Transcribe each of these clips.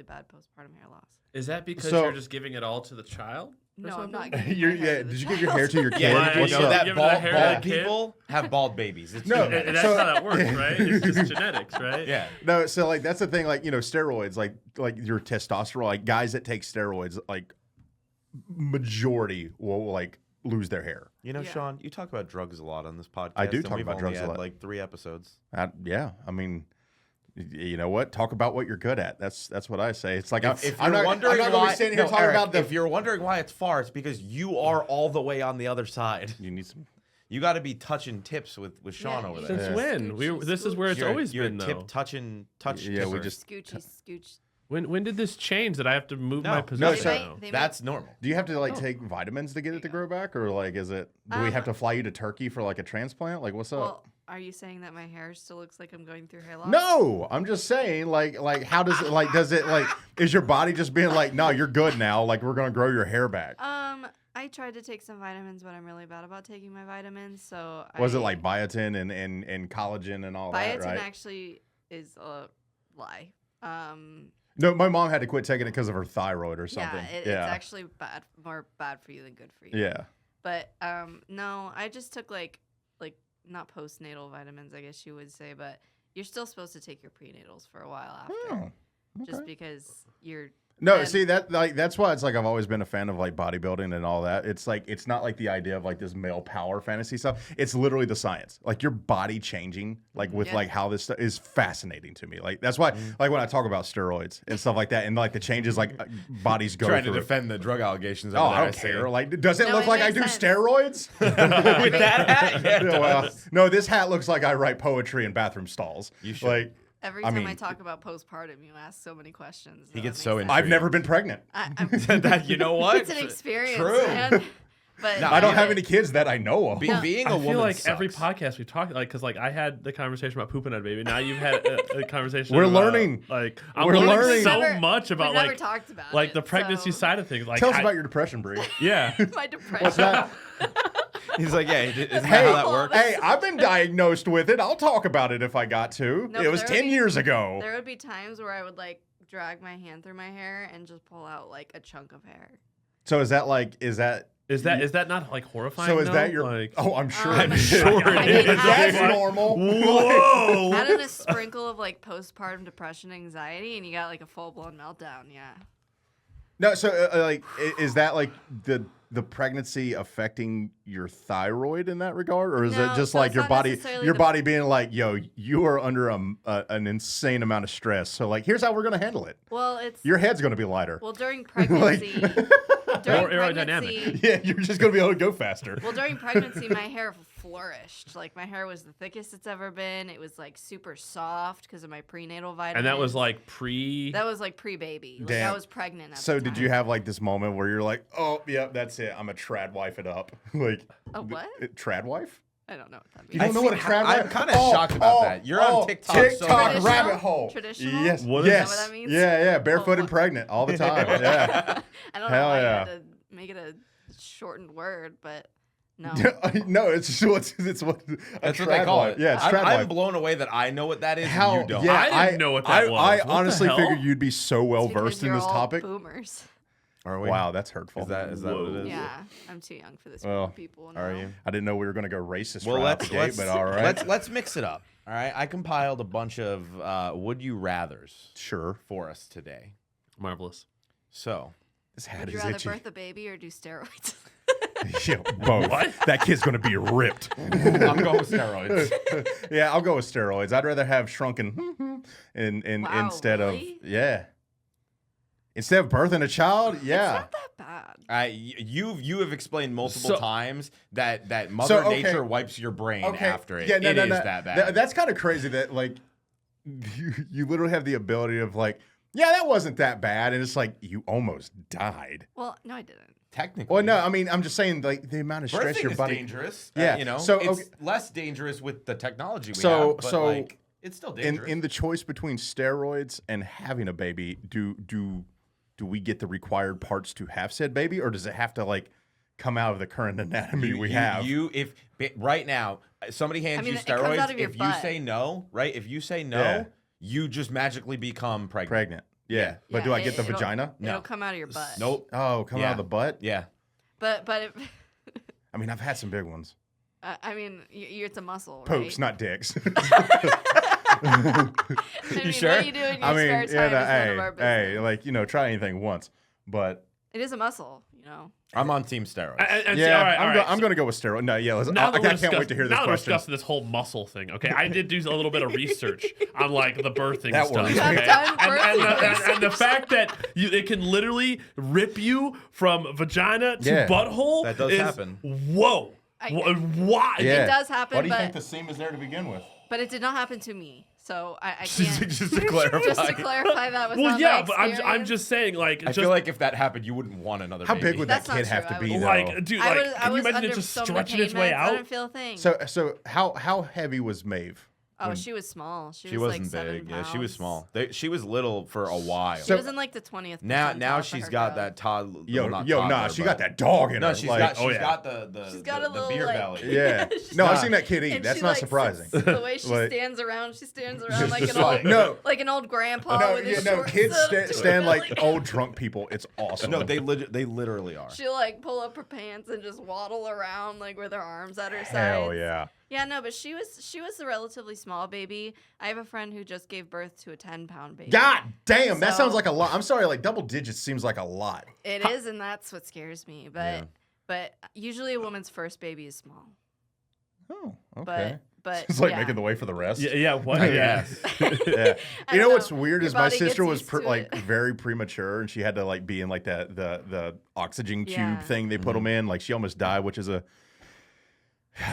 really bad postpartum hair loss. Is that because you're just giving it all to the child? No, I'm not. Did you give your hair to your kid? Yeah, What's you know up? that that bald people have bald babies. It's No, genetics. that's how that works, right? It's just genetics, right? Yeah. No, so like that's the thing. Like steroids, like your testosterone. Like guys that take steroids, like majority will like lose their hair. You know, Yeah. Sean, you talk about drugs a lot on this podcast. I do and talk we've about only drugs a had lot. like 3 episodes. Yeah, I mean, you know what? Talk about what you're good at. That's what I say. It's like If I'm you're not wondering going to why, be standing here no, talking Eric, about the. if you're wondering why it's far, it's because you are all the way on the other side. You need some. You got to be touching tips with Sean Yeah, over you there. Since Yeah. when? This is where it's You're- always you're been, a though. tip touching touch. Yeah, we tipper. just- Scooch. When did this change that I have to move my No, position so- now? That's normal. Do you have to like take vitamins to get it to grow back, or like is it? Do we have to fly you to Turkey for like a transplant? Like what's up? Well, are you saying that my hair still looks like I'm going through hair loss? No, I'm just saying, like, how does it, like, does it, like, is your body just being like, no, you're good now, like, we're gonna grow your hair back? I tried to take some vitamins, but I'm really bad about taking my vitamins. So Was it like biotin and collagen and all that, biotin right? actually is a lie. No, my mom had to quit taking it because of her thyroid or something. Yeah, it's actually more bad for you than good for you. Yeah. But no, I just took like not postnatal vitamins, I guess you would say, but you're still supposed to take your prenatals for a while after, Oh, just okay. because you're. No, then- see that's why it's like I've always been a fan of like bodybuilding and all that. It's like it's not like the idea of like this male power fantasy stuff. It's literally the science. Like your body changing, like with Yeah. like how this stuff is fascinating to me. Like that's why like when I talk about steroids and stuff like that and like the changes like bodies go Trying to through. defend the drug allegations. Oh, over I there, don't see. care. Like, does it No, look it like I makes do sense. steroids? With that hat? Yeah, it Yeah, well, does. no, this hat looks like I write poetry in bathroom stalls. You should. Like, Every I time I mean- talk about postpartum, you ask so many questions. He that gets makes so sense. into I've never been pregnant. I'm, That, you know what? it's an experience, True. man. But No, I don't Yeah. have any kids that I know of. Being a I woman feel like sucks. every podcast we talk, like, because like I had the conversation about pooping on a baby. Now you've had a conversation. We're about, learning. Like I'm We're learning learning. so Never- much about we never like talked about like it, the pregnancy so- side of things. Like Tell us I- about your depression, Bree. yeah. my depression. What's that? He's like, yeah, isn't that Hey, how that works? hey, I've been diagnosed with it. I'll talk about it if I got to. No, it but was there 10 would be- years ago. There would be times where I would like drag my hand through my hair and just pull out like a chunk of hair. So is that like, is that not like horrifying? so is though? that your, like? oh, I'm sure. I'm sure I it is. mean, That's add- normal. Whoa. Add in a sprinkle of like postpartum depression, anxiety, and you got like a full blown meltdown. Yeah. No, so like, is that like the pregnancy affecting your thyroid in that regard, or is No, it just so like it's your not body, necessarily your the- body being like, yo, you are under an insane amount of stress. So like, here's how we're gonna handle it. Well, it's Your head's gonna be lighter. well during pregnancy. during Or aerodynamic. pregnancy, Yeah, you're just gonna be able to go faster. well, during pregnancy, my hair flourished. Like my hair was the thickest it's ever been. It was like super soft because of my prenatal vitamins. And that was like pre. That was like pre-baby. Like Damn. I was pregnant. At So the did time. you have like this moment where you're like, oh, yeah, that's it. I'm a trad wife it up. Like A what? Trad wife? I don't know what that You means. don't know what a trad wife? I'm kinda shocked about that. You're on TikTok so TikTok much. rabbit hole. Traditional? Yes. What is yes. that what that means? Yeah, barefoot Oh. and pregnant all the time. Yeah. I don't Hell know why yeah. you had to make it a shortened word, but no. No, it's just it's what That's what they call it. Yeah, it's I'm, trad I'm wife. blown away that I know what that is How? and you don't. Yeah, I didn't know what that was. I What the honestly hell? figured you'd be so well It's because versed in you're this all topic. Boomers. Are we? Wow, that's hurtful. Is that what it is? Yeah, I'm too young for this. Well, group of people. Are now. you? I didn't know we were gonna go racist Well, right out the gate, but all right. Let's mix it up. All right, I compiled a bunch of would you rather's Sure. for us today. Marvelous. So This hat Would you is rather itchy. birth a baby or do steroids? Yeah, both. That kid's gonna be ripped. I'm going with steroids. Yeah, I'll go with steroids. I'd rather have shrunken Wow, instead really? of instead of birthing a child. It's Yeah. not that bad. You have explained multiple So- times that Mother okay. Nature wipes your brain after it. Yeah, no, It no, is no. that bad. That's kind of crazy that like you literally have the ability of like, yeah, that wasn't that bad, and it's like you almost died. Well, no, I didn't. Technically. Well, no, I mean, I'm just saying like the amount of stress Birthing your is body. dangerous. Yeah, you know, so, it's okay. less dangerous with the technology we So- have, but so like, it's still dangerous. In the choice between steroids and having a baby, do we get the required parts to have said baby, or does it have to like come out of the current anatomy we have? If right now somebody hands you it comes out steroids, of your if butt. you say no, right? If you say no, Yeah. you just magically become pregnant. Pregnant. Yeah. But do I get the it'll- vagina? It'll No. come out of your butt. Nope. Oh, come out Yeah. of the butt? Yeah. But I mean, I've had some big ones. I mean, it's a muscle, Poops, right? not dicks. I mean, sure? What do you do in your I mean, spare time no, is none of our business. hey, like, try anything once. But It is a muscle, you know. I'm on team steroids. And see, yeah, all right, all right. I'm going to go with steroid. No, yeah, Now that I we're can't wait to hear this now that we're question. discussing this whole muscle thing, okay? I did do a little bit of research on like the birthing That stuff, works. You have okay? done And birthing the fact that it can literally rip you from vagina to Yeah. butthole. That does is, happen. Whoa. Why? Yeah. It does happen, Why do you but think the seam is there to begin with? but it did not happen to me. So I can't. Just to clarify. Just to clarify that was Well, not yeah, my but I'm experience. just saying, like, I just feel like if that happened, you wouldn't want another How baby. big would that That's not kid have true. to be, though? like, dude, I like, was, can I you was imagine under it just so many stretching pain its way meds, I out? didn't feel a thing. So how heavy was Maeve? Oh, she was small. She She was wasn't like 7 big. Yeah, she was pounds. small. She was little for a while. She was in like the 20th. now percentile for she's her got growth. that toddler. Yo, well, not nah, toddler, she but- got that dog in No, her. she's like, got oh, yeah. the She's got a the little, beer like- belly. Yeah. She's No, I've not- seen that kid eat. And That's she, not like, surprising. sits- the way she Like- stands around like just an old, like- no. like an old grandpa No, with yeah, his no, shorts kids up stand, to stand her like belly. old drunk people. It's awesome. No, they literally are. She'll like pull up her pants and just waddle around like with her arms at her sides. Hell yeah. Yeah, no, but she was a relatively small baby. I have a friend who just gave birth to a 10-pound baby. God damn, that So- sounds like a lot. I'm sorry, like double digits seems like a lot. It is, and that's what scares me. But usually a woman's first baby is small. Oh, okay. But It's like yeah. making the way for the rest. Yeah, what? I Yeah. guess. I Yeah. You know don't what's know. weird Your is my body gets sister was used to like it. very premature, and she had to like be in like the oxygen tube Yeah. thing they put them in. Like she almost died, which is a.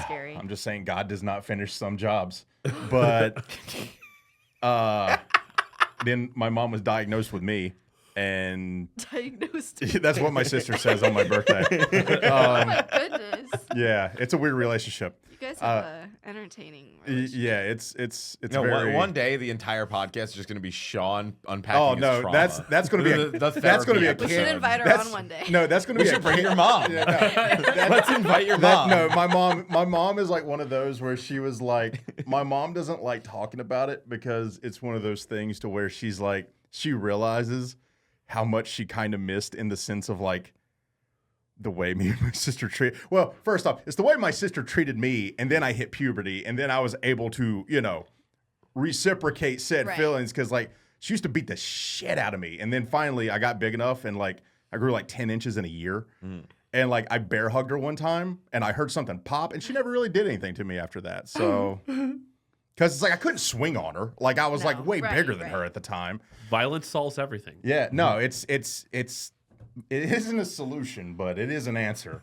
Scary. I'm just saying, God does not finish some jobs, but then my mom was diagnosed with me, and Diagnosed. that's what my sister says on my birthday. Oh my goodness. Yeah, it's a weird relationship. You guys have a entertaining relationship. Yeah, it's No, very. one day the entire podcast is just going to be Sean unpacking Oh his no, trauma. that's gonna be a The that's gonna be a therapy We should kid. invite her That's- on one day. No, that's gonna We be should a bring kid. your mom. Yeah, no, Let's invite your that- mom. no, my mom is like one of those where she was like, my mom doesn't like talking about it because it's one of those things to where she's like, she realizes how much she kind of missed in the sense of like the way me and my sister treat. Well, first off, it's the way my sister treated me, and then I hit puberty, and then I was able to, reciprocate said Right. feelings because like she used to beat the shit out of me, and then finally I got big enough and like I grew like 10 inches in a year. And like I bear hugged her one time and I heard something pop and she never really did anything to me after that. So, because it's like I couldn't swing on her. Like I was like No, way right, bigger than right. her at the time. Violence solves everything. Yeah, no, it isn't a solution, but it is an answer.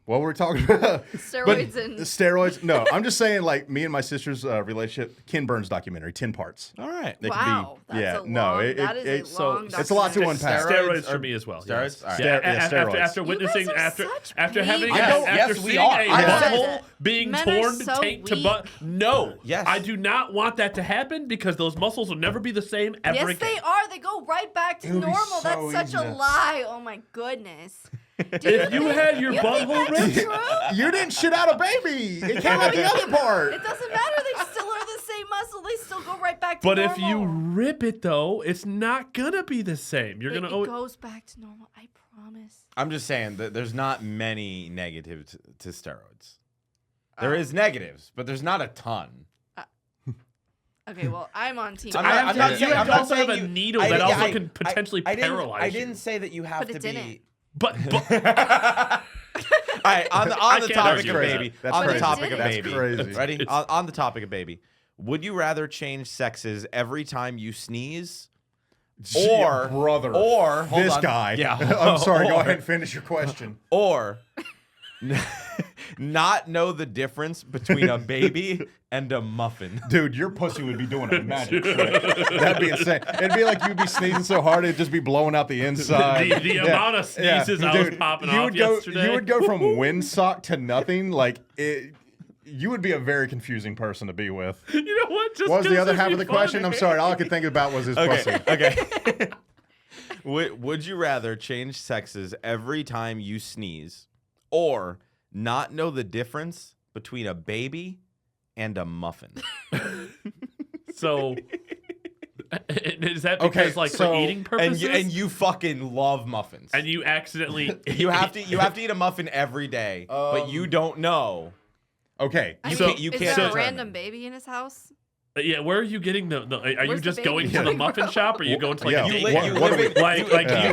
What were we talking about? Steroids and Steroids. No, I'm just saying like me and my sister's relationship. Ken Burns documentary, 10 parts. All right. They wow, could be, that's a no, long, that is a so- long. it's a lot to documentary. unpack. Steroids Steroids for are- me as well. steroids? Yes. All right. Yeah, Steroids. after You witnessing, guys are after such after having, babies. I know, after yes, we seeing are. a I said butthole that. being Men are torn so tank to weak. butt. No, Yes. I do not want that to happen because those muscles will never be the same ever Yes, again. they are. They go right back to It would be normal. so That's such easy a to- lie. Oh my goodness. If you had your You think butthole that's ripped, true? You didn't shit out a baby. It came out the other part. It doesn't matter. They still are the same muscle. They still go right back to but normal. if you rip it though, it's not gonna be the same. You're it, gonna. it goes back to normal. I promise. I'm just saying that there's not many negatives to steroids. There is negatives, but there's not a ton. Okay, well, I'm on team. I'm not- I'm not you saying- have I'm to not also have saying a you- needle I- that yeah, also I- can potentially I didn't- paralyze I you. didn't say that you have But to it be. didn't. But All right, on the can't topic argue of with baby, that. That's on the crazy. topic of That's baby, crazy. ready? On the topic of baby, would you rather change sexes every time you sneeze, or brother, or hold this on. guy. Yeah, I'm sorry. Go or- ahead and finish your question. or not know the difference between a baby and a muffin? Dude, your pussy would be doing a magic trick. That'd be insane. It'd be like you'd be sneezing so hard it'd just be blowing out the inside. the amount of sneezes I was Dude, popping you off would go, yesterday. You would go from windsock to nothing. Like it, you would be a very confusing person to be with. You know what? Just What was the 'cause other it'd half be of the question? I'm funny. sorry. All I could think about was his pussy. Okay. Would you rather change sexes every time you sneeze, or not know the difference between a baby and a muffin? So Is that Okay, because like so- for eating purposes? and you fucking love muffins. And you accidentally you have to eat a muffin every day, but you don't know. Okay. I You mean, can't- you is can't there a determine. random baby in his house? Yeah, where are you getting the are you Where's the just baby going to the coming muffin from? shop, or are you going to like Yeah, a You daycare? li- you what live are we- in- Like, Yeah.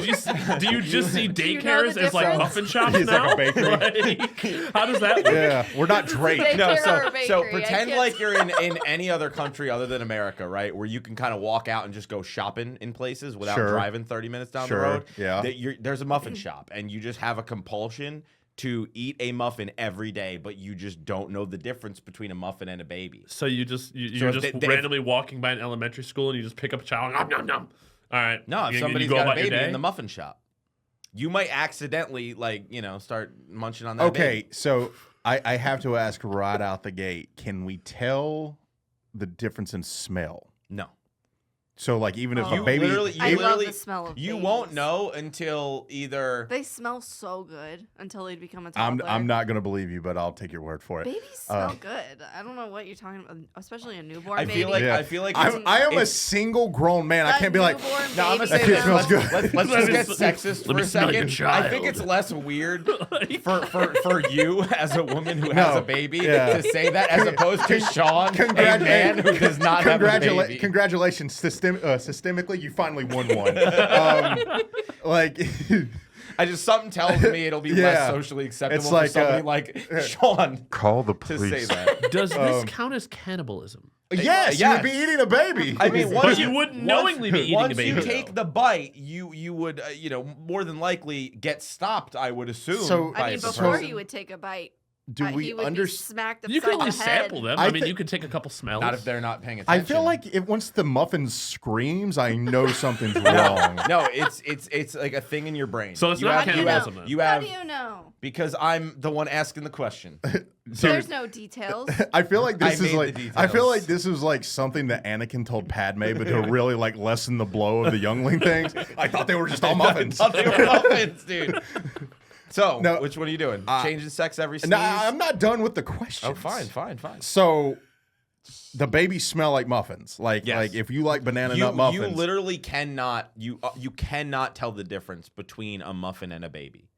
do you just see Do you know daycares the as like difference? muffin shops It's like now? a bakery. Like, how does that work? Yeah, we're not Drake. Daycare No, or so bakery, I pretend can't- like you're in any other country other than America, right? Where you can kind of walk out and just go shopping in places without Sure. driving 30 minutes down Sure, the road. yeah. There's a muffin shop, and you just have a compulsion to eat a muffin every day, but you just don't know the difference between a muffin and a baby. So you're So just if they- randomly walking by an elementary school and you just pick up a child. Nom, nom, nom. All right. No, if You somebody's go got a about your baby day? in the muffin shop, you might accidentally start munching on that. Okay, baby. so I have to ask right out the gate, can we tell the difference in smell? No. So like even if Oh. a You baby literally- I you love literally- the smell of You babies. won't know until either. They smell so good until they become a I'm toddler. I'm not going to believe you, but I'll take your word for it. Babies smell good. I don't know what you're talking about, especially a newborn I baby. feel like Yeah. I feel like I am a it's- single grown man. I That can't be like newborn No, I'm baby That kid smells smells- good. Let's just get sexist Let for me a smell your second. I think child. it's less weird for you as a woman who has No, a baby yeah. to say that as opposed to Sean, a Congrat- man who does not have a baby. Congratulations, systemically, you finally won one. Like, I just something tells me it'll be Yeah. less socially acceptable It's for like, somebody like Sean call the to say that. Does this count as cannibalism? yes, you would be eating a baby. I mean, But you wouldn't knowingly be eating a once baby, you though. take the bite, you would more than likely get stopped. I would assume. So- by I mean, the before person. you would take a bite, do he we would be understand? smacked upside You can only the head. sample them. I I mean, thi- you can take a couple smells. Not if they're not paying I attention. feel like once the muffin screams, I know something's wrong. No, it's like a thing in your brain. So it's You not have- cannibalism then. You How have do you know? because I'm the one asking the question. There's no details. I feel like this I is made like the I feel details. like this is like something that Anakin told Padme, but to really like lessen the blow of the youngling things. I thought they were just all muffins. I thought they were muffins, dude. So, No, which one are you doing? Changing sex every sneeze? No, I'm not done with the question. Oh, fine. So, the babies smell like muffins. Like, Yes. like if you like banana You nut muffins, you literally cannot you cannot tell the difference between a muffin and a baby.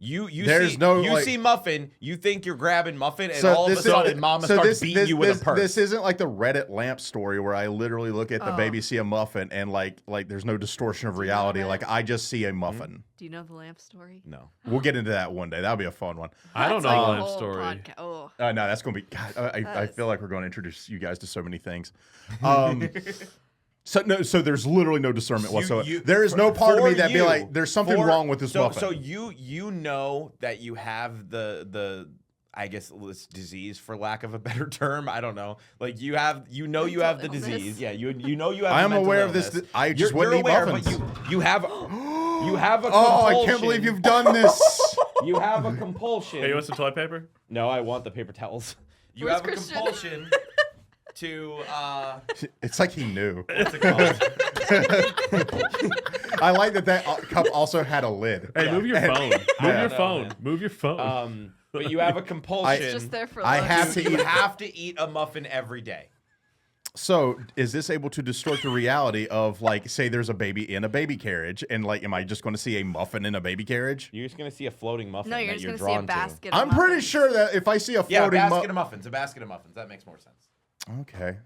You There's see, no, you like- see muffin, you think you're grabbing muffin, and So all of a this is- sudden mama so starts beating you with a purse. This isn't like the Reddit lamp story where I literally look at the Oh. baby, see a muffin, and like there's no distortion of Do you know reality. that? Like I just see a muffin. Do you know the lamp story? No. We'll get into that one day. That'll be a fun one. I don't That's know like the a lamp whole story. podca- Oh, No, that's gonna be. God, I That feel is- like we're going to introduce you guys to so many things. So there's literally no discernment whatsoever. There is no part of for me that be you, like, there's something for- wrong with this so, muffin. So you know that you have the I guess this disease, for lack of a better term. I don't know. Like you have the Mental illness. disease. Yeah, you know you have. I the am mental aware of this. illness. I just you're wouldn't eat aware, muffins. but you have a Oh, I can't compulsion. believe you've done this. You have a compulsion. Hey, you want some toilet paper? No, I want the paper towels. You Where's have a Christian? compulsion to It's like he knew. what's it called? I like that cup also had a lid. Hey, move your phone. Move Yeah. your No, phone. man. Move your phone. But you have a compulsion. it's just there for I looks. have to You eat. have to eat a muffin every day. So, is this able to distort the reality of, like, say there's a baby in a baby carriage, and, like, am I just going to see a muffin in a baby carriage? You're just gonna see a floating muffin No, that you're just you're gonna see a drawn basket. I'm of pretty muffins. sure that if I see a to. Yeah, a floating basket of muffins. A basket of muffins. That makes more sense.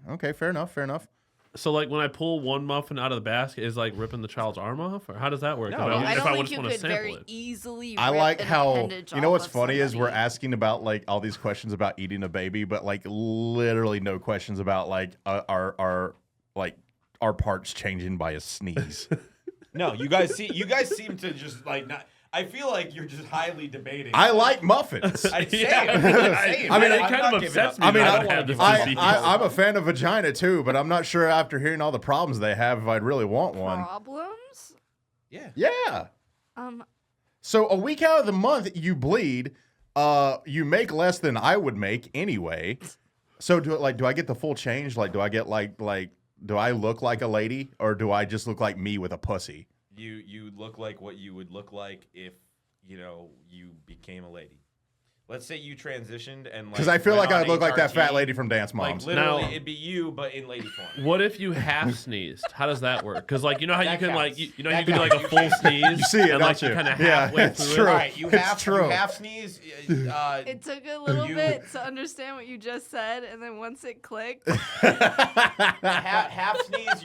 Okay, fair enough. So, like, when I pull one muffin out of the basket, is like ripping the child's arm off, or how does that work? No, if Well, I if don't just think you want to could sample very it. easily. I rip like an how, appendage you know what's off of funny is we're somebody. asking about, like, all these questions about eating a baby, but, like, literally no questions about, like, our parts changing by a sneeze. No, you guys seem to just like not. I feel like you're just highly debating. I like muffins. I'd say Yeah. I mean, it I'm kind not of giving upsets up. me I mean, that I I would don't have this wanna give disease. I'm a fan of vagina too, but I'm not sure after hearing all the problems they have if I'd really want one. Problems? Yeah. Yeah. Um, So a week out of the month you bleed, you make less than I would make anyway. So do I get the full change? Like do I get like do I look like a lady or do I just look like me with a pussy? You look like what you would look like if you became a lady. let's say you transitioned and Because I feel went like I on look like that fat HRT, lady from Dance Like Moms. literally, Now- it'd be you, but in lady form. What if you half sneezed? How does that work? Because like you know how you That can counts. like you know That you can do like a counts. full sneeze. You see it, and like don't you you? kind of Yeah, halfway it's through true. All it. right, you It's have true. you half sneeze. It took a little you- bit to understand what you just said, and then once it clicked, half sneeze.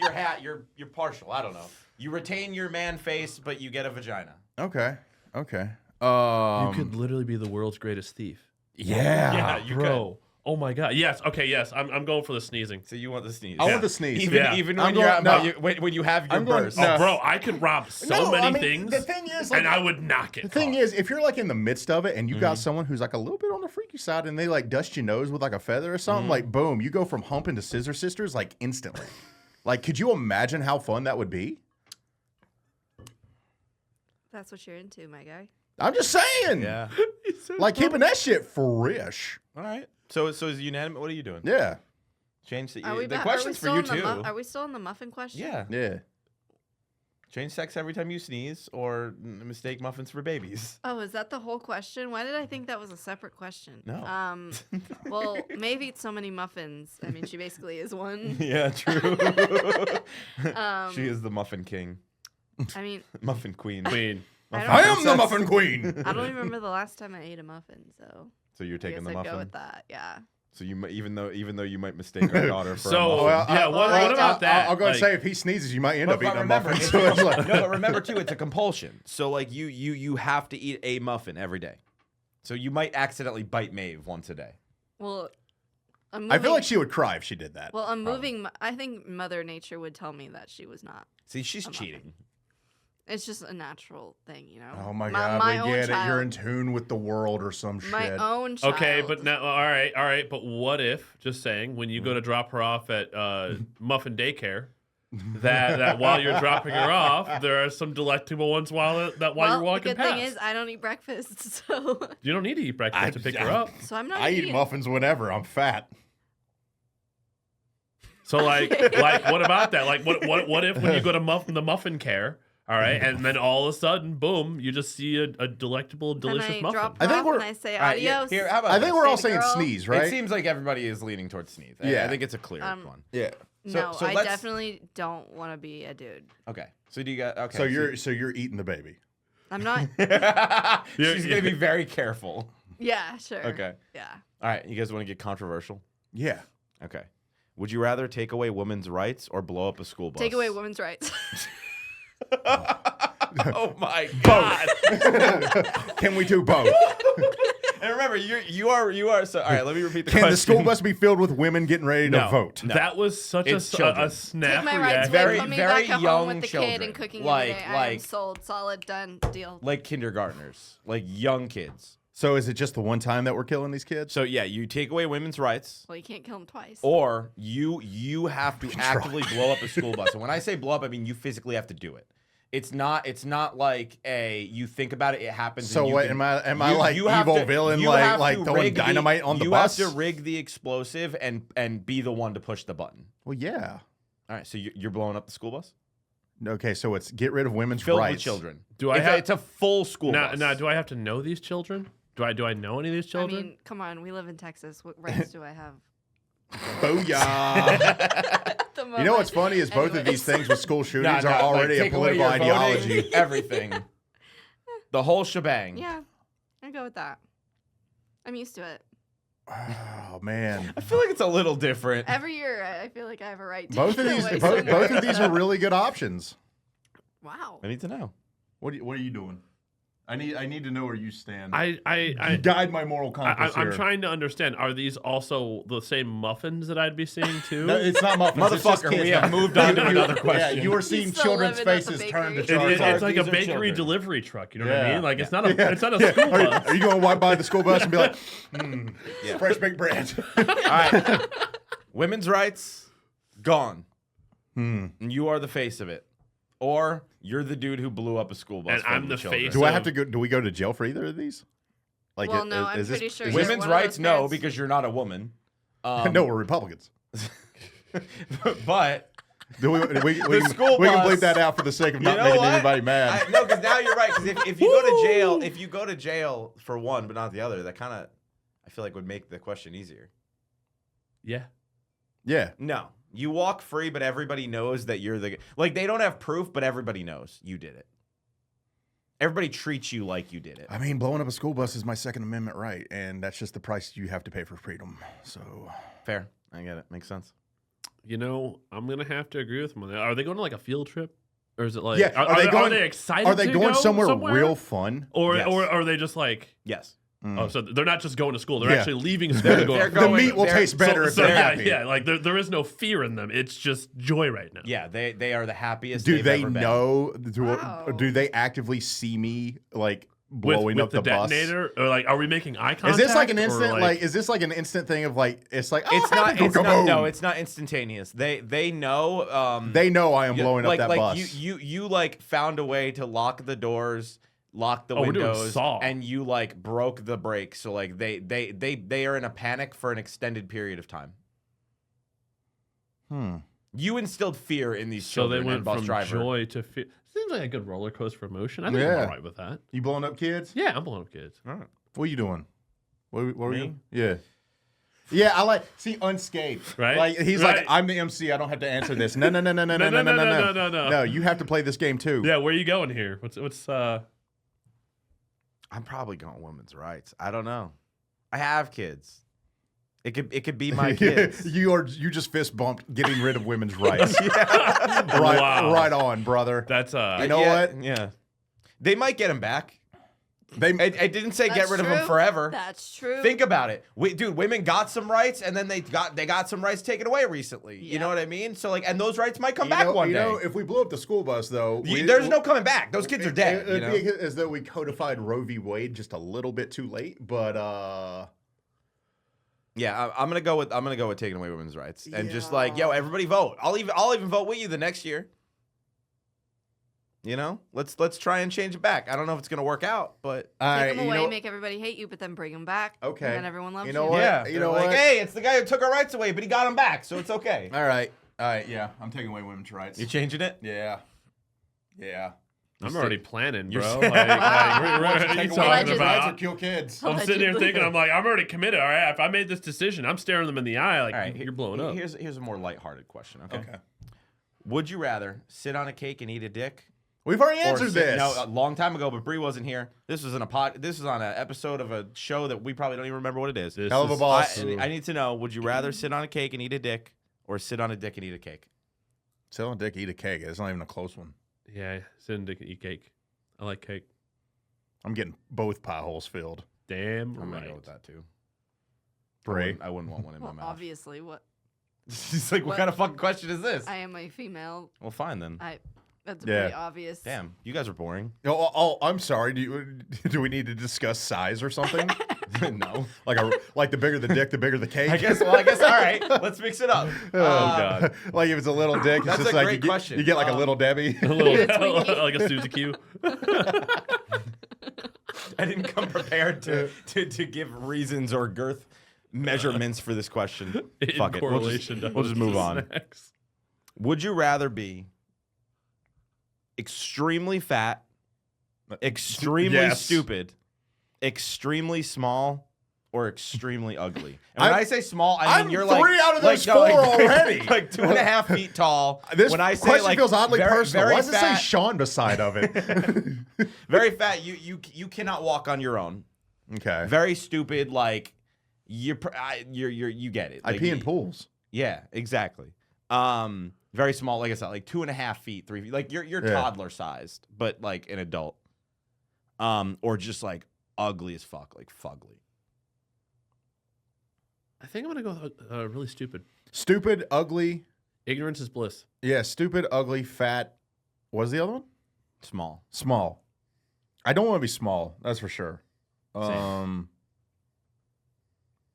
You're partial. I don't know. You retain your man face, but you get a vagina. Okay. You could literally be the world's greatest thief. Yeah. Yeah, you bro. Oh my god. Yes. Okay. Yes. I'm going for the sneezing. So you want the sneeze? I want the sneeze. Even Yeah. even I'm when you're going- out, no. when you have your I'm going- burst. no. Oh, bro, I could rob so No, many I mean, things. the thing is, like, and I would knock it. The thing off. is, if you're like in the midst of it and you got someone who's like a little bit on the freaky side and they like dust your nose with like a feather or something, like boom, you go from humping to Scissor Sisters like instantly. Like, could you imagine how fun that would be? that's what you're into, my guy. I'm just saying. Yeah. Like keeping that shit fresh. All right. So is unanimous. What are you doing? Yeah. Change the Are we the ba- question's for are we you still in too. the Are we still in the muffin question? Yeah. Yeah. Change sex every time you sneeze, or mistake muffins for babies. Oh, is that the whole question? Why did I think that was a separate question? No. Well, Maeve eats so many muffins. I mean, she basically is one. Yeah, true. Um, She is the muffin king, I mean, muffin queen. Queen. I am the muffin queen. I don't even remember the last time I ate a muffin, so So you're I taking guess the I'd muffin. go with that. Yeah. So you might, even though you might mistake our daughter for a So muffin. Well, yeah, what about that? I'll go and Like- say if he sneezes, you might end up eating a remember, muffin. it's So a it's like, no, but remember too, it's a compulsion. So like you have to eat a muffin every day. So you might accidentally bite Maeve once a day. Well, I'm I feel moving- like she would cry if she did that. Well, I'm moving. I think Mother Nature would tell me that she was not. See, she's muffin. cheating. It's just a natural thing, you know. Oh my God, my we own get it. You're in child- tune with the world or some My shit. own child. Okay, but now, all right. But what if, just saying, when you go to drop her off at Muffin Daycare, that while you're dropping her off, there are some delectable ones while you're well, walking the good past. thing is I don't eat breakfast, so You don't need to eat breakfast to pick her up. I'm not. I eat eating. muffins whenever. I'm fat. So like what about that? Like what if when you go to the muffin care, all right, and then all of a sudden, boom, you just see a delectable, delicious and I muffin. drop I her think off we're- and I say All right, adios. here, how about I think this? we're all Baby saying girl. sneeze, It right? seems like everybody is leaning towards sneeze. Yeah. I think it's a clear one. Yeah. No, so I let's- definitely don't want to be a dude. Okay. So do you got okay? So you're eating the baby. I'm not. She's gonna be very careful. Yeah, sure. Okay. Yeah. All right. You guys want to get controversial? Yeah. Okay. Would you rather take away women's rights or blow up a school bus? Take away women's rights. Oh my god! Can we do both? And remember, you are. So all right. Let me repeat the Can question. the school bus be filled with women getting ready to vote? That was such It's a children. snap Take my rights reaction. away, Very- put me very back at young home with the kid children. and cooking Like- every day. I am like- sold, solid, done, deal. Like kindergartners, like young kids. So is it just the one time that we're killing these kids? So yeah, you take away women's rights, Well, you can't kill them twice. or you have to actively blow up a school bus. And when I say blow up, I mean you physically have to do it. It's not like you think about it, it happens. So and you what? can- Am I like you have evil to- villain, you like have like to throwing rig dynamite on the you bus? have to rig the explosive and be the one to push the button. Well, yeah. All right, so you're blowing up the school bus Okay, so it's get rid of women's filled rights. with children. Do I it's, have- it's a full school bus. Now, do I have to know these children? Do I know any of these I children? mean, come on, we live in Texas. What rights do I have? Booyah! At the You know what's moment? funny is both of Anyways. these things with school Nah, shootings nah, are like, already a take away political your voting, ideology. everything, the whole shebang. Yeah, I go with that. I'm used to it. Oh man, I feel like it's a little different. Every year, I feel like I have a right to both of get these away both, somewhere. both of these are really good options. Wow. I need to know. What are you doing? I need to know where you stand. I guide my moral compass I'm here. trying to understand. Are these also the same muffins that I'd be seeing too? No, it's not muffins. it's just Motherfucker, kids. we have moved on to another Yeah, question. you were seeing still children's living at the faces turn to bakery. Charizard. It's like a These are bakery children. delivery truck. You know what I Yeah. mean? Like Yeah. it's not a school bus. Are you going to walk by the school bus and be like, fresh baked bread? All right. Women's rights, gone. Hmm. And you are the face of it. Or you're the dude who blew up a school bus. And filled I'm with the children. face Do I of- have to go? Do we go to jail for either of these? Like, Well, no, I'm is this- pretty sure is you're this- Women's one of rights, those no, parents- because you're not a woman. no, we're Republicans. But We school can bleep bus. that out for the sake of You not know making what? anybody mad. No, because now you're right. Because if you go to jail, if you go to jail for one but not the other, that kind of I feel like would make the question easier. Yeah. Yeah. No, you walk free, but everybody knows that you're the like. They don't have proof, but everybody knows you did it. Everybody treats you like you did it. I mean, blowing up a school bus is my Second Amendment right, and that's just the price you have to pay for freedom. So Fair, I get it. Makes sense. You know, I'm gonna have to agree with them on that. Are they going to like a field trip, or is it like? Yeah, Are they excited? are they to going go somewhere real fun? or Yes. or are they just like? Yes. Oh, so they're not just going to school; they're Yeah. actually leaving school to go. they're The going- meat will they're- taste better if So, they're yeah, happy. yeah, like there is no fear in them. It's just joy right now. Yeah, they are the happiest. Do they've they ever been. know? Wow. Do they actively see me like With blowing up the bus? detonator, or like, are we making eye contact? Is this like an or, instant? Like, is this like an instant thing of like? It's like oh, It's not. happy, It's not. kaboom. No, it's not instantaneous. They know. They know I am blowing like, up that like bus. you like found a way to lock the doors, lock the Oh, we're doing windows, Saw. and you like broke the brakes. So like they are in a panic for an extended period of time. You instilled fear in these so they children went and bus from driver. joy to fear. Seems like a good roller coaster emotion. I think I'm Yeah. all right with that. You blowing up kids? Yeah, I'm blowing up kids. All right. What are you doing? What were Me? you? Yeah. Yeah, I like see unscathed. Right? Like he's Right. like, I'm the MC. I don't have to answer this. No. No, you have to play this game too. Yeah, where are you going here? What's I'm probably going women's rights. I don't know. I have kids. It could be my kids. you just fist bumped getting rid of women's rights. Yeah. Wow. Right on, brother. That's You know Yeah, what? Yeah. They might get him back. They It didn't say get That's rid of him true. forever. That's true. Think about it. Dude, women got some rights and then they got some rights taken away recently. You Yeah. know what I mean? So like, and those rights might come back one you day. know, if we blew up the school bus though, There's no coming back. Those kids are dead. It'd You know? be as though we codified Roe v. Wade just a little bit too late, but Yeah, I'm gonna go with taking away women's rights and just like, Yeah. yo, everybody vote. I'll even vote with you the next year. You know, let's try and change it back. I don't know if it's gonna work out, but Take them away, make everybody hate you, but then bring them back. Okay. And then everyone loves You you. know what? yeah, you they're know like, what? hey, it's the guy who took our rights away, but he got them back, so it's okay. all right, yeah, I'm taking away women's rights. You changing it? Yeah. I'm already planning, you're bro. st- Like, Wow. what are you Take away talking women's Allegedly. rights or about? kill kids. I'm sitting here Allegedly. thinking, I'm like, I'm already committed. All right, if I made this decision, I'm staring them in the eye like, All right, you're blowing up. Here's a more lighthearted question. Okay. Okay. Would you rather sit on a cake and eat a dick? We've already Or answered sit- this. No, a long time ago, but Bree wasn't here. This was This is on an episode of a show that we probably don't even remember what it is. This Hell of a is- boss. I need to know: would you rather sit on a cake and eat a dick, or sit on a dick and eat a cake? Sell a dick, eat a cake. It's not even a close one. Yeah, sit and eat cake. I like cake. I'm getting both pie holes filled. Damn I'm right. gonna go with that too. Bray. I wouldn't want one in Well, my mouth. obviously, what She's like, what What? kind of fucking question is this? I am a female. Well, fine then. That's Yeah. pretty obvious. Damn, you guys are boring. Oh, I'm sorry. Do we need to discuss size or something? No. like the bigger the dick, the bigger the cake. I guess. All right. Let's mix it up. Oh God. Like if it's a little dick, it's That's just a like great question. you get like a little Debbie. A little, Twinkie. like a Suzy Q. I didn't come prepared to give reasons or girth measurements for this question. In Fuck it. We'll correlation to we'll just move on. snacks. Would you rather be extremely fat, extremely Yes. stupid, extremely small, or extremely ugly? And when I'm- I say small, I mean I'm you're 3 like out of those like, no, 4 already. like 2.5 feet tall. This when I say question like feels oddly very, personal. very Why does it say fat, Sean beside of it? very fat? You cannot walk on your own. Okay. Very stupid. Like you get it. I Like, pee in pools. Yeah, exactly. Very small, like I said, like 2.5 feet, 3 feet. Like you're Yeah. toddler sized, but like an adult. Or just like ugly as fuck, like fugly. I think I'm gonna go really stupid. Stupid, ugly. Ignorance is bliss. Yeah, stupid, ugly, fat. What was the other one? Small. Small. I don't want to be small. That's for sure. Same.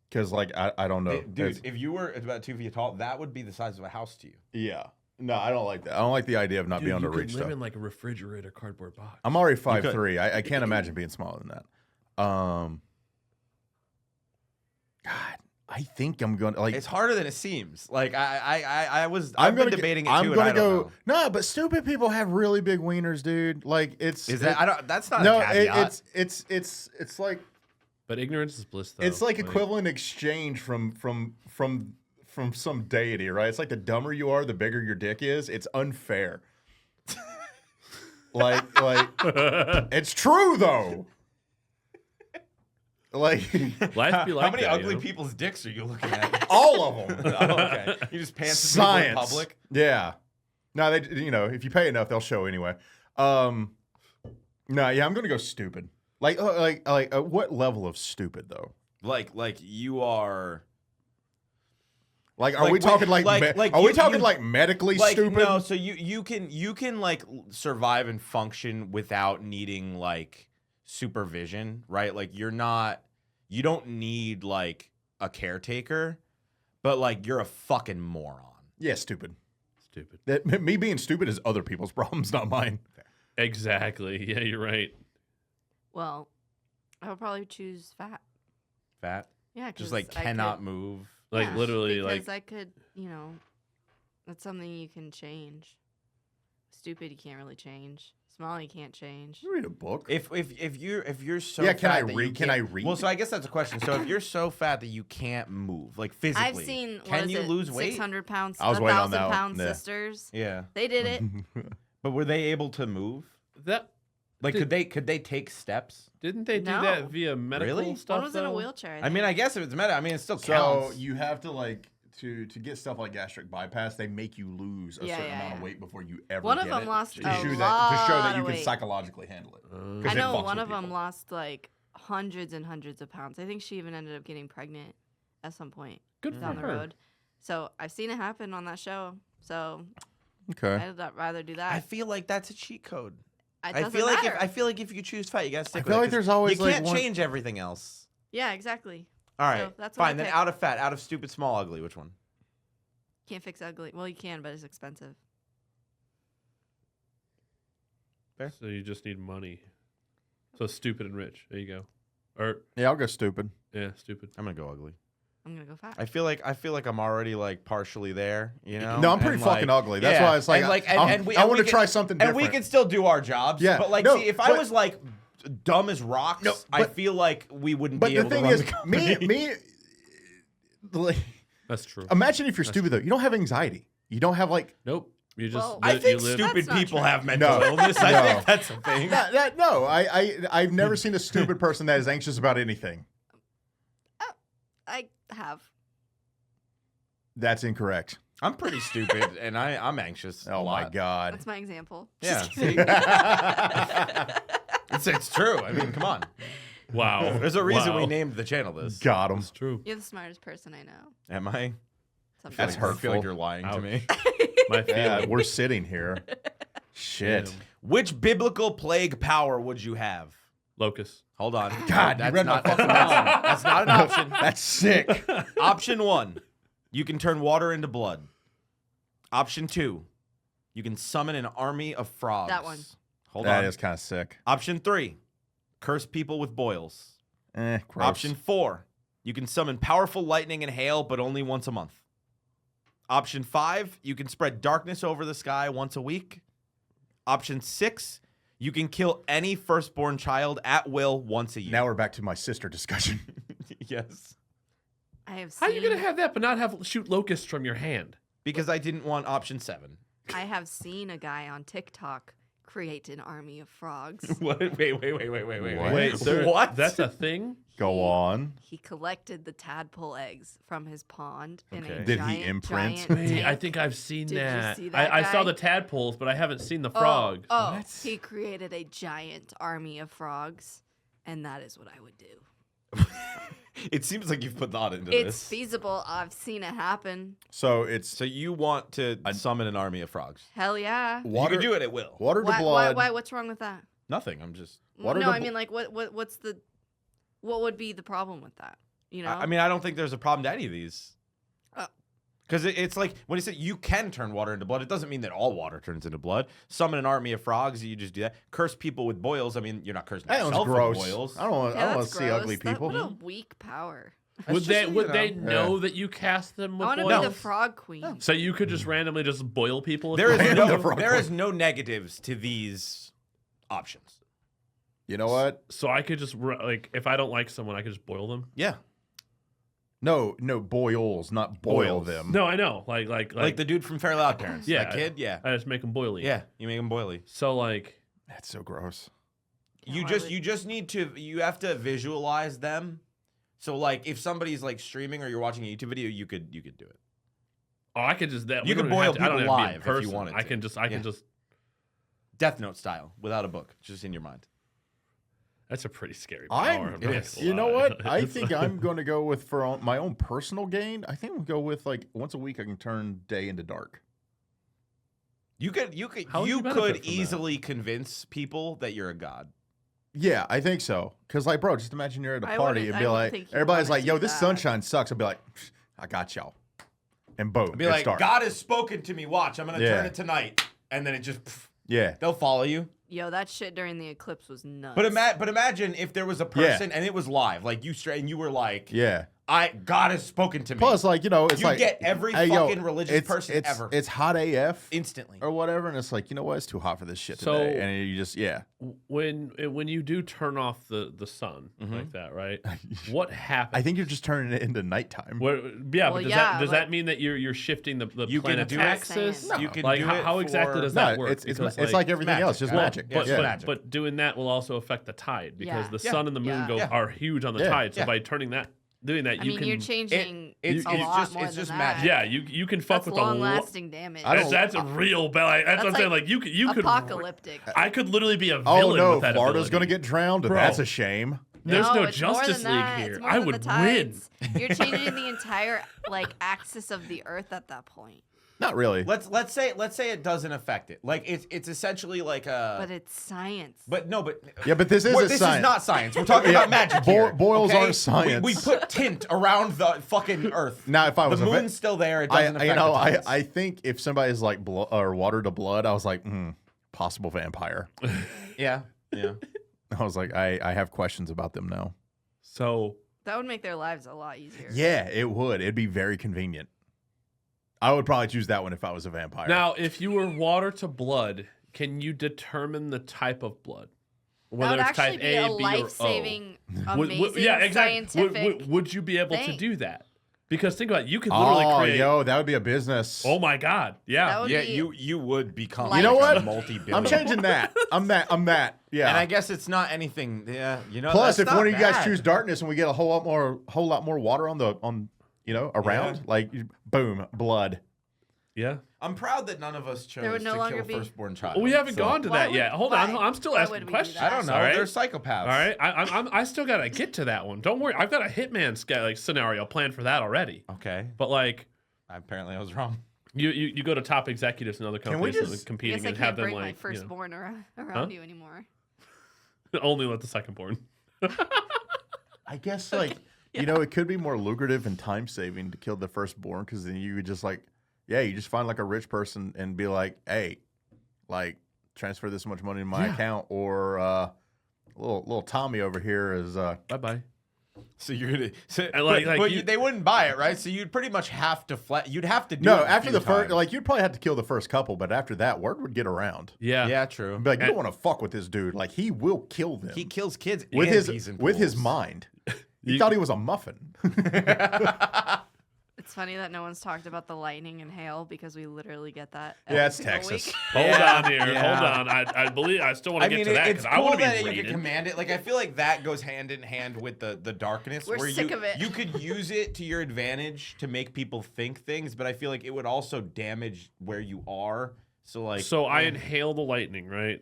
Because like I don't know, Dude, if you were about 2 feet tall, that would be the size of a house to you. Yeah. No, I don't like that. I don't like the idea of not being able to you could reach live stuff. in like a refrigerator cardboard box. I'm already could. 5'3". I can't imagine being smaller than that. God, I think I'm gonna like. It's harder than it seems. Like I've I'm been gonna debating it I'm too. gonna and I don't go. know. No, but stupid people have really big wieners, dude. Like it's. Is that? I don't. That's not No, a caveat. it's like But ignorance is bliss, though. it's like equivalent exchange from some deity, right? It's like the dumber you are, the bigger your dick is. It's unfair. like it's true though. Like Life be like How many that, ugly you know? people's dicks are you looking at? all of them. Oh, okay. You just pants people in Science. public. Yeah. No, they if you pay enough, they'll show anyway. No, yeah, I'm gonna go stupid. Like what level of stupid though? Like you are. Like, are Like, we talking wait, like, are you- we talking you- like medically Like stupid? no, so you can like survive and function without needing like supervision, right? Like you don't need like a caretaker, but like you're a fucking moron. Yeah, stupid. Stupid. That me being stupid is other people's problems, not mine. Exactly. Yeah, you're right. Well, I would probably choose fat. Fat, Yeah, just like I cannot could- move. Like yeah, literally, because like I could, that's something you can change. Stupid, you can't really change. Small, you can't change. You read a book. If you're so Yeah, fat can I that you read? Can can't- I read? Well, so I guess that's a question. So if you're so fat that you can't move, like physically, I've seen. can you lose weight? 600 pounds. I was waiting on that one, 1,000-pound yeah. sisters. Yeah, They did it. but were they able to move? that. Like, Did- could they take steps? Didn't they do No. that via medical Really? stuff? One was in a though? wheelchair. I mean, I guess if it's it still So counts. you have to like to get stuff like gastric bypass. They make you lose a Yeah, certain yeah, amount of yeah. weight before you ever. One of get them it, lost to a show that lot you of can weight. psychologically handle it. 'Cause I it know fucks one with of them people. lost like hundreds and hundreds of pounds. I think she even ended up getting pregnant at some point Good down for the her. road. So I've seen it happen on that show. So Okay. I'd rather do that. I feel like that's a cheat code. It I doesn't feel like matter. if you choose fat, you gotta stick I with feel it, like 'cause there's always, you like, can't one- change everything else. Yeah, exactly. All right, that's what I fine. Then picked. out of fat, out of stupid, small, ugly, which one? Can't fix ugly. Well, you can, but it's expensive. So you just need money. So stupid and rich. There you go. Or Yeah, I'll go stupid. yeah, stupid. I'm gonna go ugly. I'm gonna go fat. I feel like I'm already like partially there. You know? No, I'm pretty And, fucking like, ugly. That's yeah, why it's like, and, like, I and we want to can- try something And different. we can still do our jobs. Yeah, But like, no, see, if I but- was like dumb as rocks, No, I but- feel like we wouldn't But be the able to thing run is, the company. me, like, That's true. imagine if you're stupid though. You don't have anxiety. You don't have like Nope. You just. Well, I you think live- stupid That's not people true. have mental No. illness. I No. think that's a thing. no. I've never seen a stupid person that is anxious about anything. I have. That's incorrect. I'm pretty stupid, and I'm anxious. a Oh my lot. god. That's my example. Yeah, Just see? kidding. it's true. I mean, come on. Wow. There's a reason Wow. we named the channel this. Got him. That's true. You're the smartest person I know. Am I? Sometimes. That's I feel hurtful. like you're lying to Ouch. me. My Yeah, feeling. we're sitting here. Shit. Damn. Which biblical plague power would you have? Locust. Hold on. God, you that's read my not, fucking that's not an option. That's sick. Option 1, you can turn water into blood. Option 2, you can summon an army of frogs. That one. Hold That on. is kind of sick. Option 3, curse people with boils. Gross. Option 4, you can summon powerful lightning and hail, but only once a month. Option 5, you can spread darkness over the sky once a week. Option 6, you can kill any firstborn child at will once a year. Now we're back to my sister discussion. Yes. I have How seen. are you gonna have that but not have shoot locusts from your hand? Because I didn't want option 7. I have seen a guy on TikTok create an army of frogs. What? Wait. What? Wait, What? That's a thing. Go on. He collected the tadpole eggs from his pond in Okay. a Did he giant, imprint? giant Wait, I tank. think I've seen Did you that. see that I saw guy? the tadpoles, but I haven't seen the Oh, frogs. Oh, What? he created a giant army of frogs, and that is what I would do. It seems like you've put thought into It's this. feasible. I've seen it happen. So it's So you want to summon an army of frogs? Hell yeah. water. You can do it at will. Water to Why, blood. why? What's wrong with that? Nothing. I'm just. Water no, to I mean, like, what's the, what would be the problem with that? You know? I mean, I don't think there's a problem to any of these. Oh. Because it's like when you say you can turn water into blood, it doesn't mean that all water turns into blood. Summon an army of frogs, you just do that. Curse people with boils. I mean, you're not cursing That one's yourself gross. with boils. I don't want yeah, to that's see ugly gross. people. What a weak power. Would just, they you would know. they know that you cast them I with want to boils? be the frog queen. So you could just randomly just boil people? if There you is wanted no to? there is no negatives to these options. You know what? So I could just like if I don't like someone, I could just boil them. Yeah. No, boils, not boil Boils. them. No, I know. Like Like the dude from Fairly Odd Parents. Yeah. That kid? Yeah. I just make them boily. Yeah. You make them boily. So like That's so gross. You I just would- you just need to you have to visualize them. So like if somebody's like streaming or you're watching a YouTube video, you could do it. oh, I could just that You we could don't boil have to- I don't people have to be in live if you person. wanted I to. can just Yeah. just Death Note style, without a book, just in your mind. that's a pretty scary power. I'm not gonna You know lie. what? I think I'm going to go with my own personal gain. I think we'll go with like once a week I can turn day into dark. You could How would you benefit could from that? easily convince people that you're a god. Yeah, I think so. Cause like, bro, just imagine you're at a I party wouldn't- and I be don't like, think you'd everybody's wanna like, yo, do this that. sunshine sucks. I'll be like, I got y'all, and boom, Be it's like, dark. God has spoken to me. Watch, I'm gonna Yeah. turn it tonight, and then it just Yeah, they'll follow you. Yo, that shit during the eclipse was nuts. But imagine if there was a person and it was live, like you straight, and you were like, yeah. God has spoken to me. Plus, like it's You like get every hey, yo, fucking religious person it's, ever. It's hot AF instantly. or whatever, and it's like, you know what? It's too hot for this shit So- today, and you just when you do turn off the sun like that, right? What happens? I think you're just turning it into nighttime. What, yeah, Well, but yeah, does like- that mean that you're shifting the You can planet's do it- axis? No. You can like do how it exactly for- does No, that work? it's Because, like everything magic. else, just Well, magic. But, Yeah, but, magic. but doing that will also affect the tide because Yeah. the Yeah. sun and the moon Yeah. are huge on the Yeah. tide. So Yeah. by doing that, I you mean, can you're changing it's a lot just- more it's than just that. magic. yeah you can fuck That's with a lot. long-lasting damage. I don't- That's a real bad. That's what I'm saying. like Like you could apocalyptic. I could literally be a Oh villain no, with that Florida's ability. gonna get drowned. Bro. That's a shame. There's no it's more Justice than League that. here. It's more I than would the win. tides. You're changing the entire axis of the Earth at that point. Not really. Let's say it doesn't affect it. Like it's essentially like a. But it's science. But Yeah, but this is Well, a this science. is not science. We're talking Yeah, about magic bo- here. boils okay? aren't science. We put tint around the fucking Earth. Now, if I was the a moon's still there, it doesn't affect the tides. I think if somebody's like or water to blood, I was like, possible vampire. yeah. I was like, I have questions about them now. So that would make their lives a lot easier. Yeah, it would. It'd be very convenient. I would probably choose that one if I was a vampire. now, if you were water to blood, can you determine the type of blood? That Whether would it's actually type be A, a B, or O? life-saving, amazing, yeah, exactly. scientific. Would you be able to thing. do that? Because think about it, you could literally oh, create. yo, that would be a business. Oh my God! Yeah. That would Yeah, be you would become. You know like a what? multi-billion. I'm changing that. I'm that. Yeah. And I guess it's not anything. Yeah, you know. Plus, that's if not one of you guys bad. choose darkness and we get a whole lot more water on around, Yeah. like boom, blood. Yeah. I'm proud that none of us chose There would no to longer kill be- firstborn child. Well, we haven't so- gone to Why that would- yet. Hold on, why? I'm still Why asking would we do questions. that? I don't know. All right? They're psychopaths. All right, I still gotta get to that one. Don't worry, I've got a hitman scenario planned for that already. Okay. But like, Apparently, I was wrong. you go to top executives in other Can we companies and just- I competing guess I and can't have them bring my like firstborn around Huh? you anymore. only let the secondborn. I guess it could be more lucrative and time saving to kill the firstborn because then you would just you just find like a rich person and be like, hey, like transfer this much money in my account, or little Tommy over here is Bye bye. So you're gonna, And like but you- they wouldn't buy it, right? So you'd pretty much have to you'd have to do no it a after few the first times. you'd probably have to kill the first couple, but after that word would get around. Yeah. Yeah, true. Be like, you And- don't want to fuck with this dude. Like he will kill them He kills kids with and his peas and with his pools. mind. He You- thought he was a muffin. It's funny that no one's talked about the lightning and hail because we literally get that. Yeah, every it's single Texas. week. Hold Yeah. on here. Yeah. Hold on. I believe I still want I to get mean, to that it's because I cool want to that be you can rated. command it. Like, I feel like that goes hand in hand with the darkness. We're where sick you, of it. You could use it to your advantage to make people think things, but I feel like it would also damage where you are. So, like, So I inhale the lightning, right?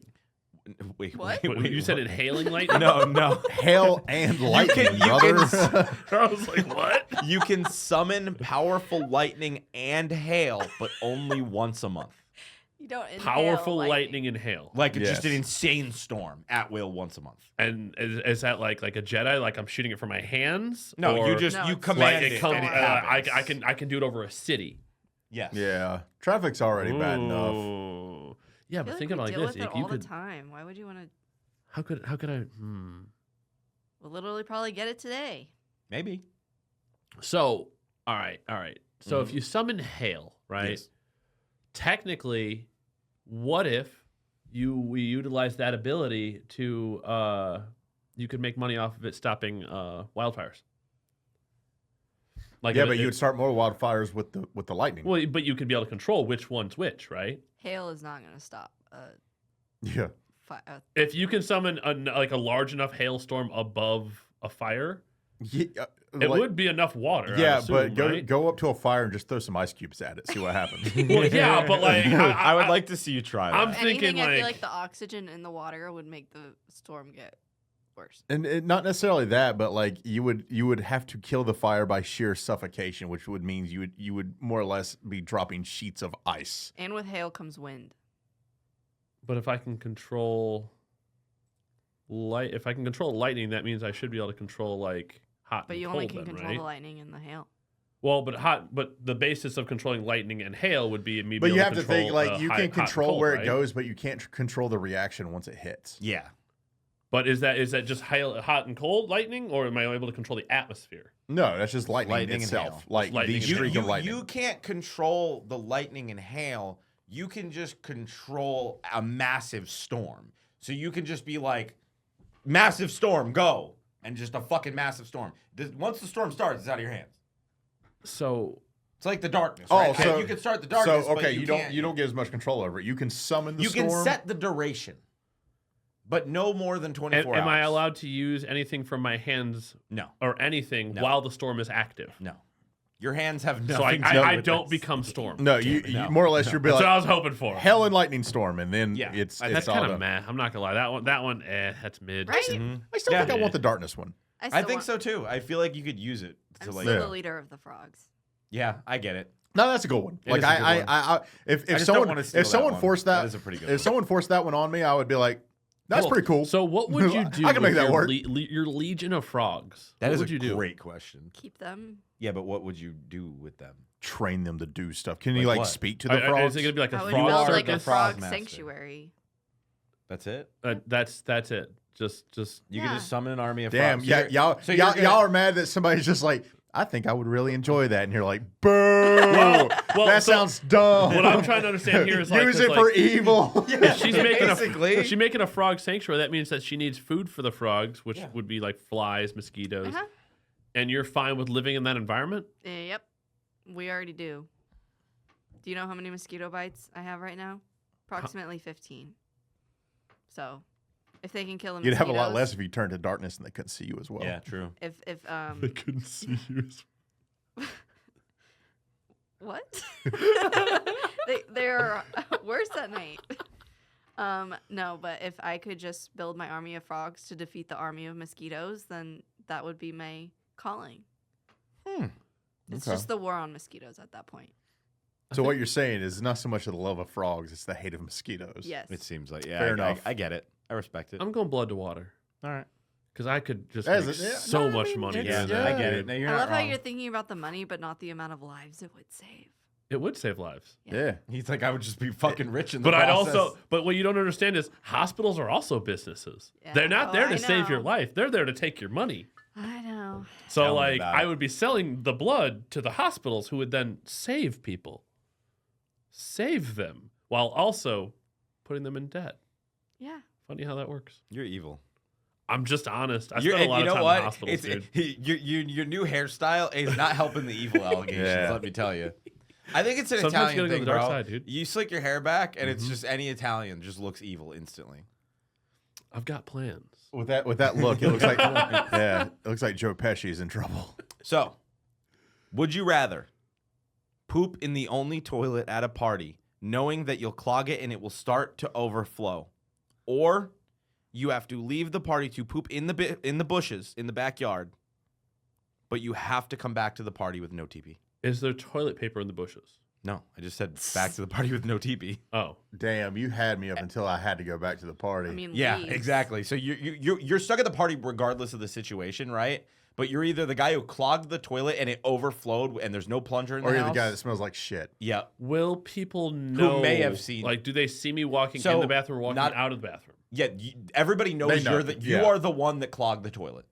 wait, What? What, you said inhaling lightning? no. Hail and lightning, you can brother. I was like, what? You can summon powerful lightning and hail, but only once a month. You don't inhale Powerful lightning and hail. Like Yes. just an insane storm at will once a month. And is that like a Jedi? Like I'm shooting it from my hands? No, Or you just No, you it's command like it. it comes, and it I happens. can do it over a city. Yes. Yeah, traffic's already bad enough. Ooh. Yeah, I but feel think like about we it deal like this. with it You all could. the time. Why would you want to? How could I? We'll literally probably get it today. Maybe. So, all right. So if you summon hail, right? Yes. Technically, what if we utilize that ability to you could make money off of it stopping wildfires? Like Yeah, but you would start more wildfires with the lightning. well, but you could be able to control which one's which, right? Hail is not going to stop. Yeah. If you can summon a large enough hailstorm above a fire, Yeah, it would be enough water. Yeah, I'd assume, but right? go up to a fire and just throw some ice cubes at it. See what happens. Well, yeah, but like I would like to see you try that. I'm thinking Anything, I feel like like the oxygen in the water would make the storm get worse. And not necessarily that, but like you would have to kill the fire by sheer suffocation, which would mean you would more or less be dropping sheets of ice. And with hail comes wind. But if I can control lightning, that means I should be able to control like hot. But and you cold only can then, control right? the lightning and the hail. Well, but the basis of controlling lightning and hail would be me. But being you able have to think control, like you hot can and control cold, where right? it goes, but you can't control the reaction once it hits. Yeah. But is that just hot and cold lightning, or am I able to control the atmosphere? No, that's just lightning Lightning and itself. hail. Like Lightning the and streak hail. of lightning. You can't control the lightning and hail. You can just control a massive storm. So you can just be like, massive storm, go. And just a fucking massive storm. Once the storm starts, it's out of your hands. So It's like the darkness, Oh, right? so you can start the darkness, So okay, but you don't get as much control over it. You can summon the You storm. can set the duration, but no more than 24 hours. am I allowed to use anything from my hands No, or anything No. while the storm is active? no. Your hands have So nothing to I do I with don't this. become storm. No, you No. more or less you'll be That's what I like was hoping for. hell and lightning storm, and then Yeah, it's That's all kind of done. meh. I'm not gonna lie. That one, that's mid. Right? I still Yeah. think I want the darkness one. I still think want- so too. I feel like you could use it I'm to still like. Yeah. the leader of the frogs. Yeah, I get it. No, that's a good one. It Like is a good one. if I just don't someone wanna steal if that someone one. forced that, That is a pretty good if one. someone forced that one on me, I would be like, that's pretty cool. So what would you do? I can make with that your work. Your legion of frogs. That what is would a you do? great question. Keep them. Yeah, but what would you do with them? Train them to do stuff. Can you Like like what? speak to the frogs? Is it gonna be like a I would frog build are like the a circus? frog frog master. sanctuary. That's it. That's it. Just You Yeah. can just summon an army of Damn, frogs. yeah, You're- y'all, so you're y'all, gonna- y'all are mad that somebody's just like, I think I would really enjoy that, and you're like, boo, well, that so sounds dumb. what I'm trying to understand here is like, use 'cause, it like, for evil. if she's making basically. if she's making a frog sanctuary. That means that she needs food for the frogs, which Yeah. would be like flies, mosquitoes, Uh-huh. and you're fine with living in that environment. Yep. We already do. Do you know how many mosquito bites I have right now? Approximately 15. So, if they can kill the You'd mosquitoes, have a lot less if you turned to darkness and they couldn't see you as well. Yeah, true. If They couldn't see you. what? they're worse at night. No, but if I could just build my army of frogs to defeat the army of mosquitoes, then that would be my calling. It's Okay. just the war on mosquitoes at that point. So what you're saying is not so much of the love of frogs; it's the hate of mosquitoes. Yes. It seems like Fair enough. I get it. I respect it. I'm going blood to water All right. because I could just As make a- yeah, so no, I much mean, money. it's- doing yeah. that, I get dude. it. No, you're I not love how wrong. you're thinking about the money, but not the amount of lives it would save. It would save lives. Yeah. He's like, I would just be fucking rich in the But I'd process. also, but what you don't understand is hospitals are also businesses. Yeah. They're not Oh, there I to save your know. life. They're there to take your money. I know. So Tell me like, about I it. would be selling the blood to the hospitals who would then save people, save them while also putting them in debt. Yeah. Funny how that works. You're evil. I'm just honest. I You're- spent a lot you of know time what? in hospitals, dude. Your new hairstyle is not helping the evil allegations. Yeah. Let me tell you. I think it's an Sometimes you Italian gotta go thing, the dark bro. side, dude. You slick your hair back, and it's just any Italian just looks evil instantly. I've got plans. With that look, it looks like yeah, it looks like Joe Pesci's in trouble. So, would you rather poop in the only toilet at a party, knowing that you'll clog it and it will start to overflow, or you have to leave the party to poop in the bushes in the backyard, but you have to come back to the party with no TP? Is there toilet paper in the bushes? No, I just said back to the party with no TP. Oh, Damn, you had me up until I had to go back to the party. I mean, Yeah, leaves. exactly. So you're stuck at the party regardless of the situation, right? But you're either the guy who clogged the toilet and it overflowed and there's no plunger in the or house. you're the guy that smells like shit. Yeah. will people know? may have seen- Like, do they see me walking So, in the bathroom or walking not- out of the bathroom? Yeah, everybody knows They know, you yeah. are the one that clogged the toilet.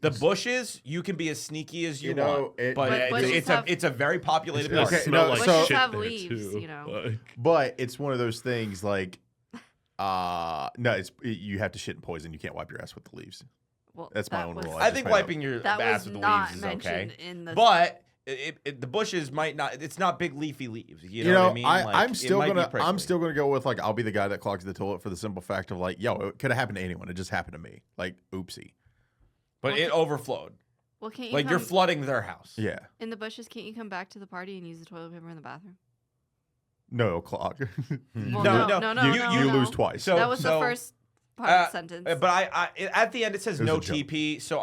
The bushes, you can be as sneaky as you, know, want, but bushes have- it's a very populated It's gonna park. Okay, smell no, like so- shit have there, leaves, too. you know. Like, But it's one of those things like, no, you have to shit and poison. You can't wipe your ass with the leaves. Well, That's my that own was- rule. I just think made up. wiping your That ass was with the not leaves is okay, mentioned in the. but the bushes might not. It's not big leafy leaves. You know, what I mean? Like, I'm it still might be gonna prickly. go with like I'll be the guy that clogs the toilet for the simple fact of like, yo, it could have happened to anyone. It just happened to me. Like, oopsie. But it overflowed. Well, can't you Like come, you're flooding their house. Yeah. in the bushes? Can't you come back to the party and use the toilet paper in the bathroom? No, clog. Well, No, no, you lose twice. So That was the first part of the sentence. But I at the end it says It was no a joke. TP. So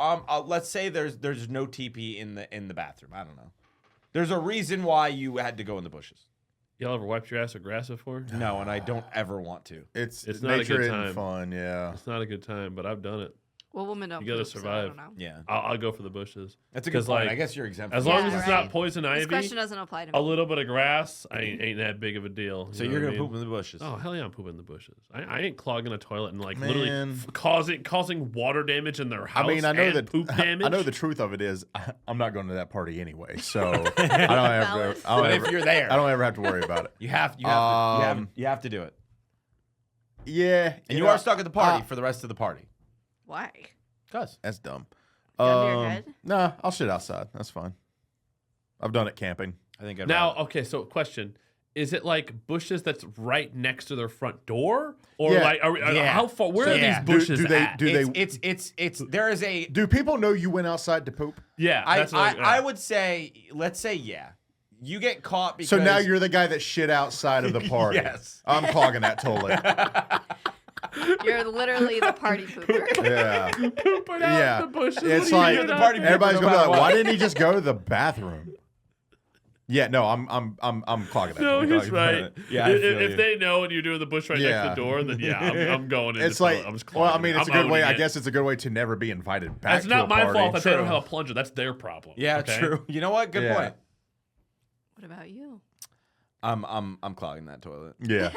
let's say there's no TP in the bathroom. I don't know. There's a reason why you had to go in the bushes. y'all ever wiped your ass with grass before? No, and I don't ever want to. It's not a nature good isn't time. fun. Yeah. It's not a good time, but I've done it. well, women don't. You gotta poop, so I survive. don't know. Yeah, I'll go for the bushes. that's a good 'Cause, point. like, I guess you're exempt. As from long Yeah, as it's right. not poison This ivy, question doesn't apply to me. a little bit of grass ain't that big of a deal. So you know you're what gonna I mean? poop in the bushes. Oh hell yeah, I'm pooping in the bushes. I ain't clogging a toilet and like Man. literally causing water damage in their house. I mean, I know and that poop damage. I know the truth of it is I'm not going to that party anyway, so I don't ever. But if you're there, I don't ever have to worry about it. you have to do it. Yeah, And you know, are stuck at the party for the rest of the party. Why? Cause That's dumb. Gun to your head? Nah, I'll shit outside. That's fine. I've done it camping. I think I'd Now, rather- okay, so question. Is it like bushes that's right next to their front door? Or Yeah. like Yeah. how far where So, are yeah. these bushes do they at? do they it's there is a do people know you went outside to poop? yeah, that's I would say let's say yeah. You get caught because So now you're the guy that shit outside of the party. Yes. I'm clogging that toilet. You're literally the party pooper. Yeah. pooping out Yeah. the bushes. It's What are you like doing the out party there? everybody's no gonna be matter like, what. why didn't he just go to the bathroom? Yeah, no, I'm clogging that. No, toilet. he's right. Yeah, I feel if you. they know and you're doing the bush right next to Yeah. the door, then yeah, I'm going in. It's like, I'm just well, I clogging mean, it. it's a I'm good way. owning I it. guess it's a good way to never be invited back. That's to not a my party. fault that they don't True. have a plunger. That's their problem. Yeah, okay? true. You know what? Good Yeah. point. What about you? I'm clogging that toilet. Yeah.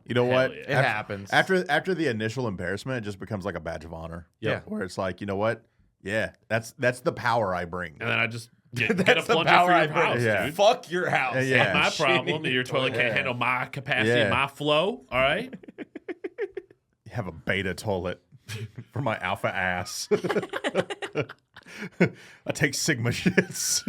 You know Hell what? yeah. It happens. After the initial embarrassment, it just becomes like a badge of honor. Yeah. Where it's like, you know what? Yeah, that's the power I bring. And then I just get a That's the plunger power for I your bring. house, Yeah. dude. Fuck your house. Yeah. Not my Shit. problem that your toilet can't Yeah. handle my capacity Yeah. and my flow. All right. You have a beta toilet for my alpha ass. I take Sigma shits.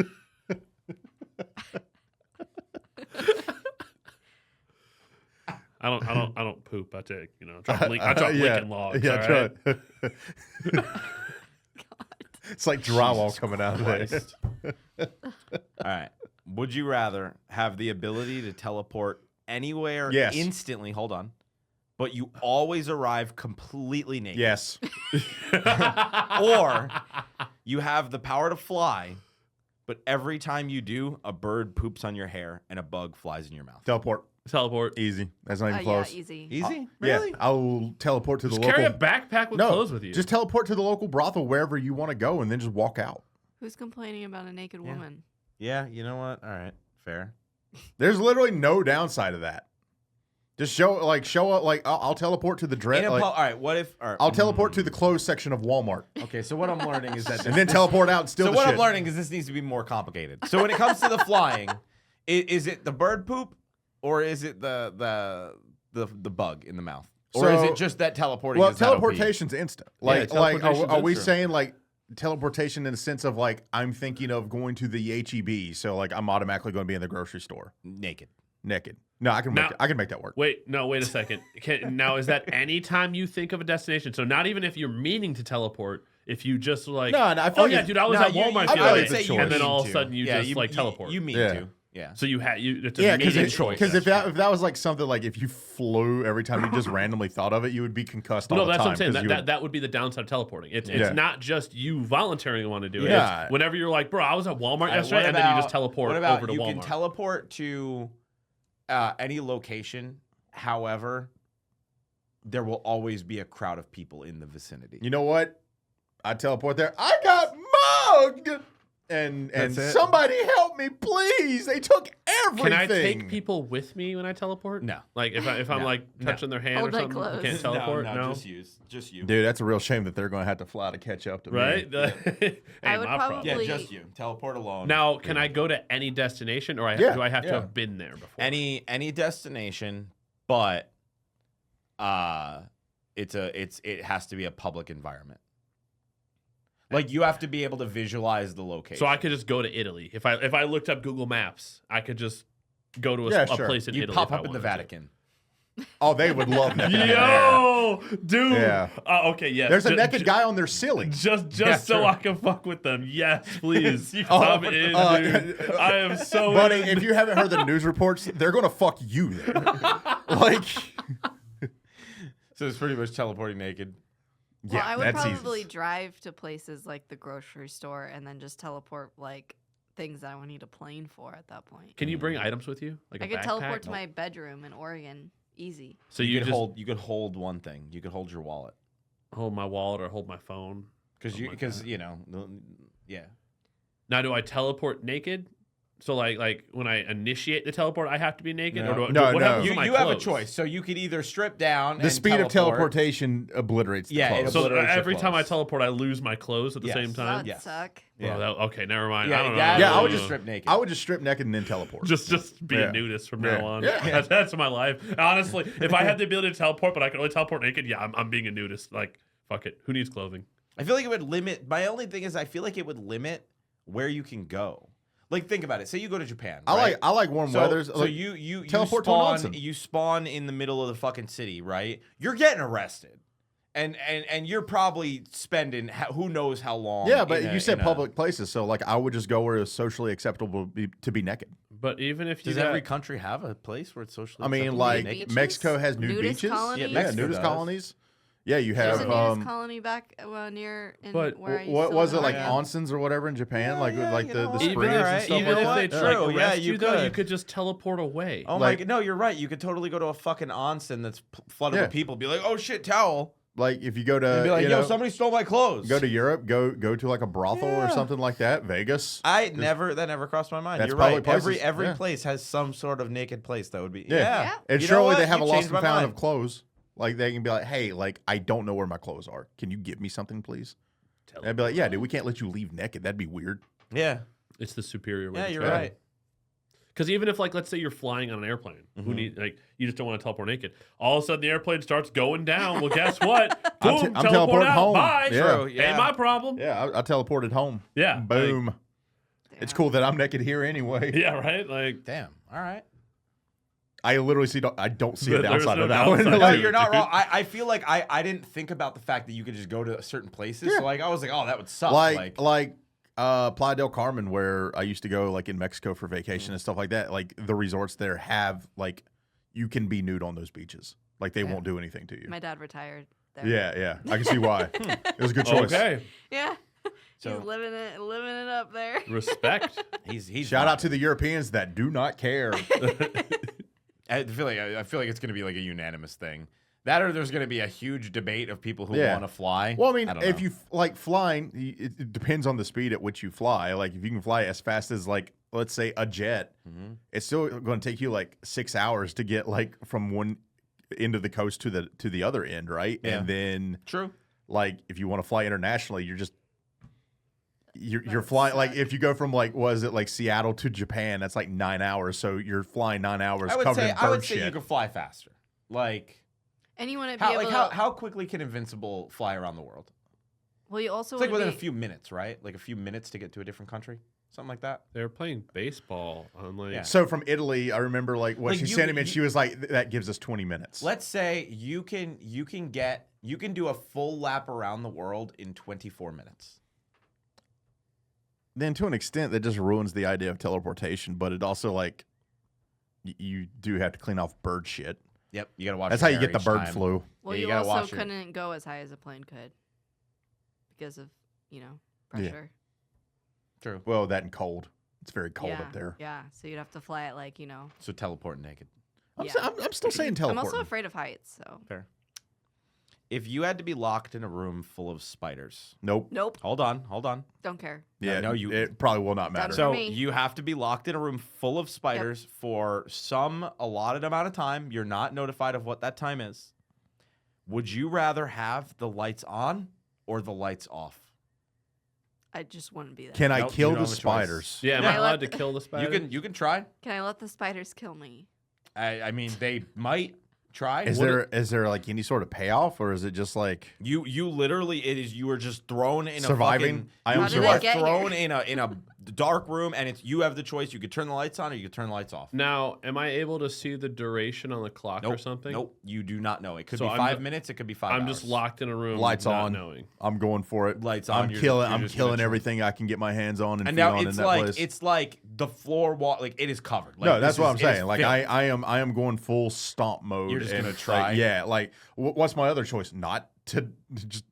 I don't poop. I take, I drop Lincoln logs. Yeah, all right? try- It's like drywall coming out of there. All right. Would you rather have the ability to teleport anywhere Yes. instantly? Hold on. But you always arrive completely naked. Yes. Or you have the power to fly, but every time you do, a bird poops on your hair and a bug flies in your mouth. Teleport. Teleport. Easy. That's not even Yeah, close. easy. Easy? Yeah, Really? I will teleport to the Just local. carry a backpack with no, clothes with you. just teleport to the local brothel wherever you want to go, and then just walk out. Who's complaining about a naked Yeah. woman? Yeah, you know what? All right. Fair. There's literally no downside to that. Just show up. Like I'll teleport to the dress. All right, what if... All right. I'll teleport to the clothes section of Walmart, Okay, so what I'm learning is that... and then teleport out and steal So the what shit. I'm learning is this needs to be more complicated. So when it comes to the flying, is it the bird poop or is it the bug in the mouth? Or is So- it just that teleporting? Well, is not OP? teleportation's instant. Like, teleportation's are we instant. saying like teleportation in the sense of like I'm thinking of going to the HEB, so like I'm automatically going to be in the grocery store Naked. naked? No, I can Now- I can make that work. Wait a second. Now, is that any time you think of a destination? So not even if you're meaning to teleport, if you just like, No, I feel oh like yeah, if- dude, I was No, at you- Walmart I the would other say day, you and then mean all of a sudden you just like you, teleport. You mean Yeah. to. Yeah. So it's a Yeah, meaning because choice. if that was like something like if you flew every time you just randomly thought of it, you would be concussed all No, the that's time. what I'm saying. 'cause you That would be the downside of teleporting. It's Yeah. not just you voluntarily want to do it. Yeah. It's whenever you're like, bro, I was at Walmart All right, yesterday, and then you just teleport what about over to you Walmart. can teleport to any location. However, there will always be a crowd of people in the vicinity. You know what? I teleport there. I got mugged. And That's it? somebody help me, please. They took everything. Can I take people with me when I teleport? No. Like if I'm No. like touching their hand Hold or my something, clothes. you can't teleport. No, just you. Dude, that's a real shame that they're going to have to fly to catch up to right? me. Ain't I would my problem. probably- Yeah, just you. Teleport alone. Now, can I go to any destination, or Yeah, do I have to yeah. have been there before? any destination, but it has to be a public environment. Like you have to be able to visualize the location. So I could just go to Italy. If I looked up Google Maps, I could just go to Yeah, a sure. place in you Italy. pop if I up in the wanted to. Vatican. Oh, they would love that. Yo, dude. Yeah. Okay, yes. There's a naked guy on their ceiling. Just Yeah, so true. I can fuck with them. Yes, please. Oh, I'm in, dude. I am so Buddy, in. if you haven't heard the news reports, they're going to fuck you there. Like, So it's pretty much teleporting naked. Well, yeah, I would that's probably easy. drive to places like the grocery store and then just teleport like things that I would need a plane for at that point. Can you bring items with you? Like I a could backpack? teleport to my bedroom in Oregon. Easy. So you you could just hold one thing. You could hold your wallet hold my wallet or hold my phone. because Something like that. you know yeah. Now, do I teleport naked? So like when I initiate the teleport, I have to be naked, No. or do, No, what no. happens You with my have a clothes? choice. So you could either strip down. The and speed of teleport. teleportation obliterates the Yeah, clothes. it So obliterates your every time I clothes. teleport, I lose my clothes at the Yes. same time. That'd yes. suck. Yeah. Well, okay, never mind. Yeah, I don't know. yeah, I would just just strip naked. I would just strip naked and then teleport. Just be Yeah. a nudist from Yeah. now on. Yeah. That's my life. Honestly, if I had the ability to teleport, but I could only teleport naked, yeah, I'm being a nudist. Like, fuck it. Who needs clothing? I feel like it would limit. My only thing is, I feel like it would limit where you can go. Like, think about it. Say you go to Japan. Right? I like warm So, weathers. so Like, you teleport to spawn Onsen. you spawn in the middle of the fucking city, right? You're getting arrested, and you're probably spending who knows how long. yeah, but in you said in public places, so like I would just go where it's socially acceptable to be naked. But even if you Does every got- country have a place where it's socially? I mean, acceptable to like be naked? Beaches? Mexico has nude Nudist beaches. colonies? Yeah, Yeah, Mexico nudist does. colonies. Yeah, you There's have. a nudist colony back near in But where I used What to was it live like in. onsens or whatever in Japan? Yeah, like yeah, like you the know what? springs even and if, stuff even like if that. they True, like, yeah, arrest you you though, you could. could just teleport away. Oh like- my, no, you're right. You could totally go to a fucking onsen that's flooded Yeah. with people. Be like, oh shit, towel. Like if you go to And be like, you yo, know, somebody stole my clothes. go to Europe, go to like a brothel or Yeah. something like that. Vegas. That never crossed my mind. That's You're public right. places, Every yeah. place has some sort of naked place that would be. Yeah. Yeah. And You know surely what? they have You a lost changed and my found mind. of clothes. Like they can be like, hey, like I don't know where my clothes are. Can you give me something, please? And I'd be like, yeah, dude, we can't let you leave naked. That'd be weird. Yeah. It's the superior way. Yeah, to you're travel. right. Because even if, like, let's say you're flying on an airplane, Mm-hmm. who need like you just don't want to teleport naked. All of a sudden, the airplane starts going down. Well, guess what? I'm Boom, I'm teleport teleporting out. home. Bye. Yeah. True, yeah. Ain't my problem. Yeah, I teleported home. Yeah, Boom. It's Damn. cool that I'm naked here anyway. Yeah, right. Like, Damn. All right. I literally I don't see a There's downside no of that downside. one. No, No, Like, you're not dude. wrong. I feel like I didn't think about the fact that you could just go to certain places. Yeah. So like I was like, oh, that would suck. like Playa del Carmen, where I used to go like in Mexico for vacation and stuff like that. Like the resorts there have like you can be nude on those beaches. Like they won't do anything to you. My dad retired there. Yeah, I can see why. It was a good choice. okay, Yeah. So- He's living it up there. respect. he's Shout out to the Europeans that do not care. I feel like it's gonna be like a unanimous thing. That or there's gonna be a huge debate of people who Yeah. want to fly. Well, I mean, don't if know. you like flying, it depends on the speed at which you fly. Like if you can fly as fast as like let's say a jet, it's still going to take you like 6 hours to get like from one end of the coast to the other end, right? Yeah. And then True. like if you want to fly internationally, you're That flying like sucks. if you go from like was it like Seattle to Japan, that's like 9 hours. So you're flying 9 hours I would covered say in bird you shit. could fly faster. Like And you want to be how able like to. how quickly can Invincible fly around the world? Well, you also It's like wanna within be, a few minutes, right? Like a few minutes to get to a different country, something like that. They're playing baseball on like. Yeah. So from Italy, I remember like what Like, she you- sent him, and you- she was like, "That gives us 20 minutes." Let's say you can do a full lap around the world in 24 minutes. Then to an extent, that just ruins the idea of teleportation. But it also like you do have to clean off bird shit. Yep, you gotta watch. That's your how you hair get the each bird time. flu. well, Yeah, you you gotta also watch it. couldn't go as high as a plane could because of pressure. True. Well, that and cold. It's very cold yeah. up there. Yeah, so you'd have to fly at like So teleport naked. I'm, Yeah. I'm still saying I'm teleport. also afraid of heights, so Fair. If you had to be locked in a room full of spiders, Nope. Nope. hold on. Don't care. Yeah, no, you- It probably will not Done matter. for So me. you have to be locked in a room full of spiders for some allotted amount of time. You're not notified of what that time is. Would you rather have the lights on or the lights off? I just wouldn't be there. Can I Nope, kill you the don't have a choice. spiders? Yeah, am Yeah. I allowed to kill the spider? You can try. Can I let the spiders kill me? I mean, they might try. Is there like any sort of payoff, or is it just like You literally you are just thrown in Surviving? a I fucking, am you How are did I get thrown in a dark room, and you have the choice. You could turn the lights on or you could turn the lights off. Now, am I able to see the duration on the clock or something? Nope, you do not know. It could So be I'm 5 not- minutes. It could be 5 I'm hours. just locked in a room, lights not on? knowing. I'm going for it. Lights on, I'm you're killing. just- you're I'm just killing gonna everything I can get my hands on and And feet now on in it's that like place. it's like the floor wall, like it is covered. Like, No, that's this what is- I'm it is saying. Like filth. I am going full stomp mode. You're just and, gonna like, try? yeah. Like what's my other choice? Not to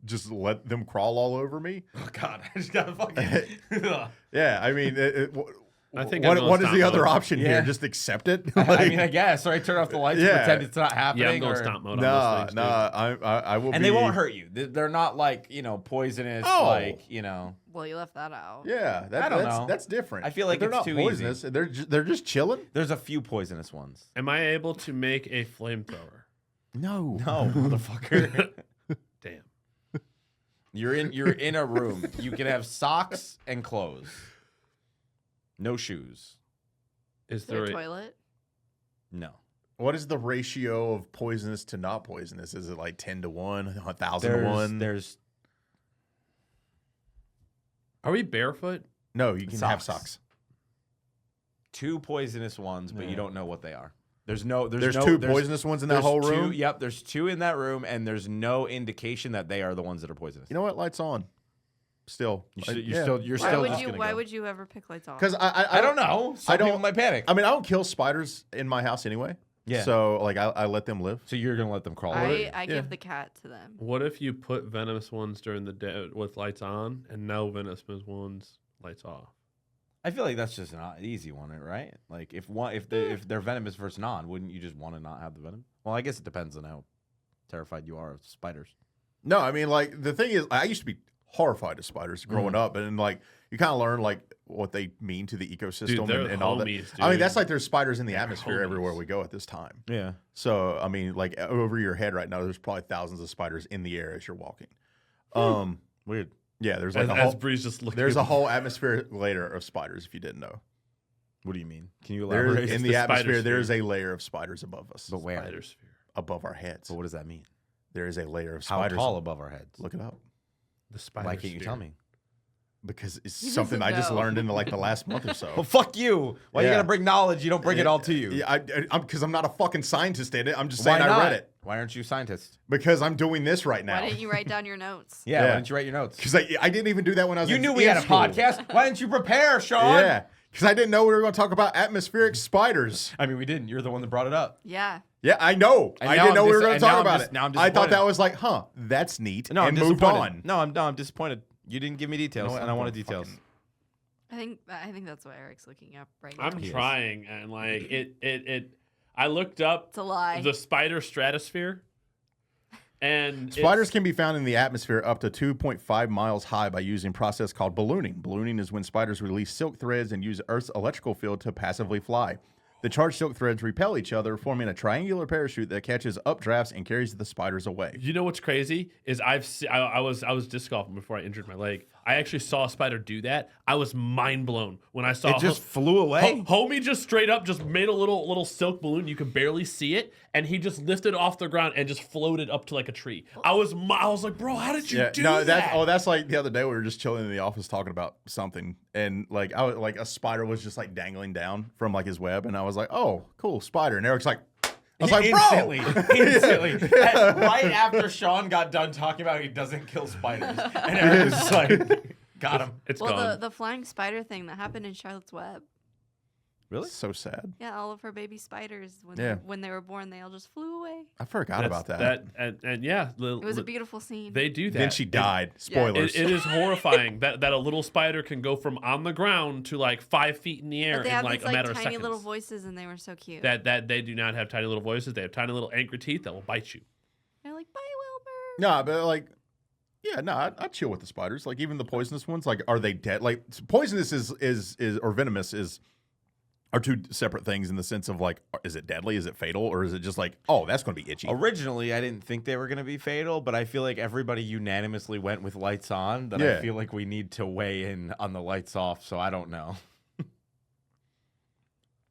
just let them crawl all over me. Oh God, I just got fucking. Yeah. I mean, I think I'm going what is stomp the other mode. option Yeah. here? Just accept it. I mean, I guess. Or I turn off the lights and Yeah. pretend it's not happening. Yeah, I'm going or- stomp mode on nah, those things. I will. And be, they won't hurt you. They're not like poisonous. Oh. Like Well, you left that out. Yeah, I don't know. that's different. I feel like they're it's not too poisonous. They're just chilling. There's a few poisonous ones. Am I able to make a flamethrower? No, No, motherfucker. Damn. You're in a room. You can have socks and clothes. No shoes. Is Is there there a a, toilet? No. What is the ratio of poisonous to not poisonous? Is it like 10 to 1, 1,000 to 1? There's are we barefoot? No, you can have Socks. socks. 2 poisonous ones, but Yeah. you don't know what they are. There's There's no, 2 poisonous ones in that there's whole 2 room. Yep, there's 2 in that room, and there's no indication that they are the ones that are poisonous. You know what? Lights on. Still, You're still Why just would you? gonna Why go. would you ever pick lights off? because I don't know. Some I don't- people might panic. I mean, I don't kill spiders in my house anyway. Yeah. So like, I let them live. So you're gonna let them crawl. I Yeah. give the cat to them. What if you put venomous ones during the day with lights on and no venomous ones lights off? I feel like that's just an easy one, right? Like if they're venomous versus non, wouldn't you just want to not have the venom? Well, I guess it depends on how terrified you are of spiders. No, I mean, like the thing is, I used to be horrified of spiders growing up, and like you kind of learn like what they mean to the ecosystem they're and all that. homies, I mean, dude. that's like there's spiders in the They're atmosphere homies. everywhere we go at this time. Yeah. So I mean, like over your head right now, there's probably thousands of spiders in the air as you're walking. Weird. Yeah, there's like As, a whole, Bree's just looking. there's a whole atmospheric layer of spiders if you didn't know. What do you mean? Can you There's, elaborate? in the the atmosphere, spider there is sphere. a layer of spiders above us, But where? spider sphere. above our heads. So what does that mean? There is a layer of How spiders. tall above our heads? Look it up The spider Why can't you tell sphere. me? because it's He something doesn't I just know. learned in like the last month or so. Well, fuck you. Why you Yeah. gotta bring knowledge? You don't bring it all to you. Yeah, because I'm not a fucking scientist in it. I'm just Why saying not? I read it Why aren't you a scientist? because I'm doing this right now. Why didn't you write down your notes? Yeah. Yeah. Why didn't you wite your notes? Because I didn't even do that when I was. You in knew we had a school. podcast. Why didn't you prepare, Sean? Yeah, because I didn't know we were going to talk about atmospheric spiders. I mean, we didn't. You're the one that brought it up. Yeah. Yeah, I know. And I now didn't know I'm we were dis- going and to talk now I'm about dis- it. now I'm I thought disappointed. that was like, huh, that's neat. No, I'm and moved disappointed. on. No, I'm disappointed. You didn't give me details, You know what? and I I'm wanted gonna details. fucking- I think that's what Eric's looking up right now. I'm He is. trying, and like it. I looked up It's a lie. the spider stratosphere, and Spiders can be found in the atmosphere up to 2.5 miles high by using a process called ballooning. Ballooning is when spiders release silk threads and use Earth's electrical field to passively fly. The charged silk threads repel each other, forming a triangular parachute that catches updrafts and carries the spiders away. You know what's crazy is I was disc golfing before I injured my leg. I actually saw a spider do that. I was mind blown when I saw It just flew away. Homie just straight up just made a little silk balloon. You could barely see it, and he just lifted off the ground and just floated up to like a tree. I was like, bro, how did you do that? That's like the other day we were just chilling in the office talking about something, and like I was like a spider was just like dangling down from like his web, and I was like, oh, cool spider, and Eric's like, I was like, bro, instantly. Right after Sean got done talking about he doesn't kill spiders, and Eric was just like, got him. It's well, gone. the flying spider thing that happened in Charlotte's Web. Really? so sad. Yeah, all of her baby spiders Yeah. when they were born, they all just flew away. I forgot about that. And yeah, It was a beautiful scene. they do that. Then she died. Spoilers. It is horrifying that a little spider can go from on the ground to like 5 feet in the air but they in have like these a matter of tiny seconds. little voices, and they were so cute. That they do not have tiny little voices. They have tiny little angry teeth that will bite you. They're like, "Bye, Wilbur." No, but like, yeah, no, I'd chill with the spiders. Like even the poisonous ones, like are they dead? Like poisonous is or venomous are two separate things in the sense of like, is it deadly? Is it fatal? Or is it just like, oh, that's going to be itchy? Originally, I didn't think they were going to be fatal, but I feel like everybody unanimously went with lights on. That Yeah. I feel like we need to weigh in on the lights off. So I don't know.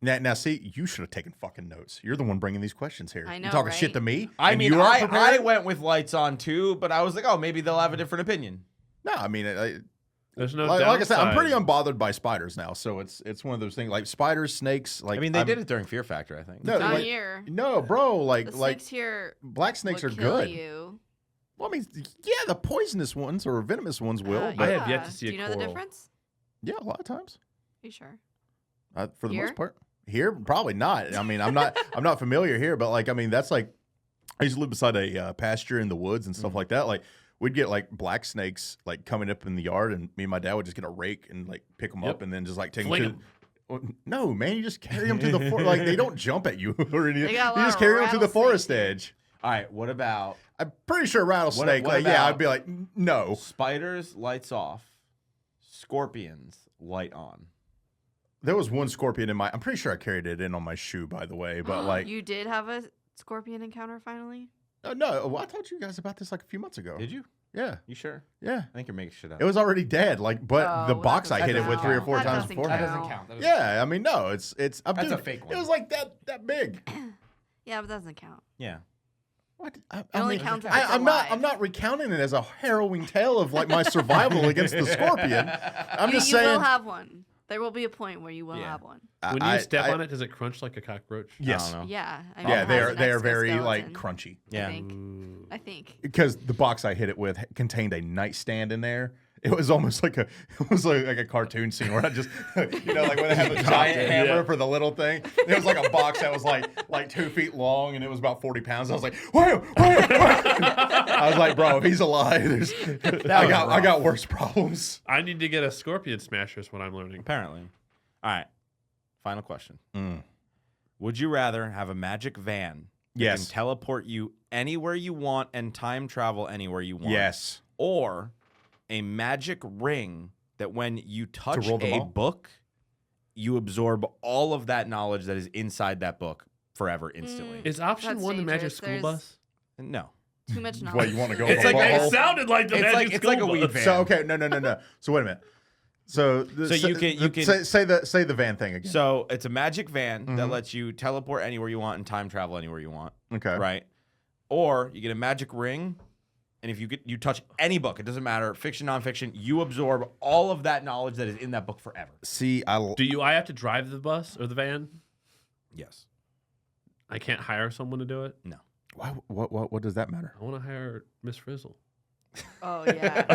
Now, see, you should have taken fucking notes. You're the one bringing these questions here. I know, You're talking right? shit to me. I and mean, you aren't I prepared? went with lights on too, but I was like, oh, maybe they'll have a different opinion. No, I mean, There's no like I said, I'm downside. pretty unbothered by spiders now. So it's one of those things like spiders, snakes. Like I mean, they did it during Fear Factor, I think. No, Not like, here. no, bro. The snakes here black snakes will are kill good. you. Well, I mean, yeah, the poisonous ones or venomous ones will. But I have yet to see Do a you know the coral. difference? yeah, a lot of times. Are you sure? For the Here? most part. Here, probably not. I mean, I'm not familiar here, but like, I mean, that's like, I used to live beside a pasture in the woods and stuff like that. Like, we'd get like black snakes like coming up in the yard, and me and my dad would just get a rake and like pick them up and then just like take Fling them to. Well, no, man, you just carry them to the forest. Like they don't jump at you or anything. They got a You lot just of carry them to the forest rattlesnakes edge. All right, what about I'm pretty sure rattlesnake. What like, yeah, about- I'd be like, no. spiders, lights off, scorpions, light on? There was one scorpion in my. I'm pretty sure I carried it in on my shoe, by the way. But like, You did have a scorpion encounter finally? no, well, I told you guys about this like a few months ago. Did you? Yeah, You sure? yeah. I think you're making shit up. It was already dead. Like, but Oh, the well, box that I hit it doesn't with 3 or count. 4 That times doesn't before. count. Yeah, I mean, no, it's. That's dude, a fake one. It was like that big. Yeah, but that doesn't count. Yeah. What? It only counts if it's I'm alive. not recounting it as a harrowing tale of like my survival against the scorpion. I'm just you saying. will have one. There will be a point where you will Yeah. have one. When you step on it, does it crunch like a cockroach? Yes. I don't know. Yeah. I Yeah, it has they an are very like exoskeleton, crunchy. Yeah. I think. Because the box I hit it with contained a nightstand in there. It was almost like a like a cartoon scene where I just you know like when they have a giant hammer Yeah. for the little thing. It was like a box that was like 2 feet long and it was about 40 pounds. I was like, wham, wham, wham. I was like, bro, if he's alive, I got worse problems. I need to get a scorpion smasher is what I'm learning. Apparently. All right. Final question. Mm. Would you rather have a magic van that Yes. can teleport you anywhere you want and time travel anywhere you want? Yes. Or a magic ring that when you touch roll them a all? book, you absorb all of that knowledge that is inside that book forever, instantly? Is option That's 1 the magic dangerous. school There's- bus? No. Too much knowledge. What you want to go? It's for a like- butthole? It sounded like the It's magic like- it's like school a weed bus. van. So okay, no. So wait a minute. So So you can- say the van thing again. So it's a magic van that lets you teleport anywhere you want and time travel anywhere you want. okay, Right? Or you get a magic ring, and if you touch any book, it doesn't matter, fiction, nonfiction, you absorb all of that knowledge that is in that book forever. See, I have to drive the bus or the van? Yes. I can't hire someone to do it? No. what does that matter? I want to hire Miss Frizzle. Oh yeah.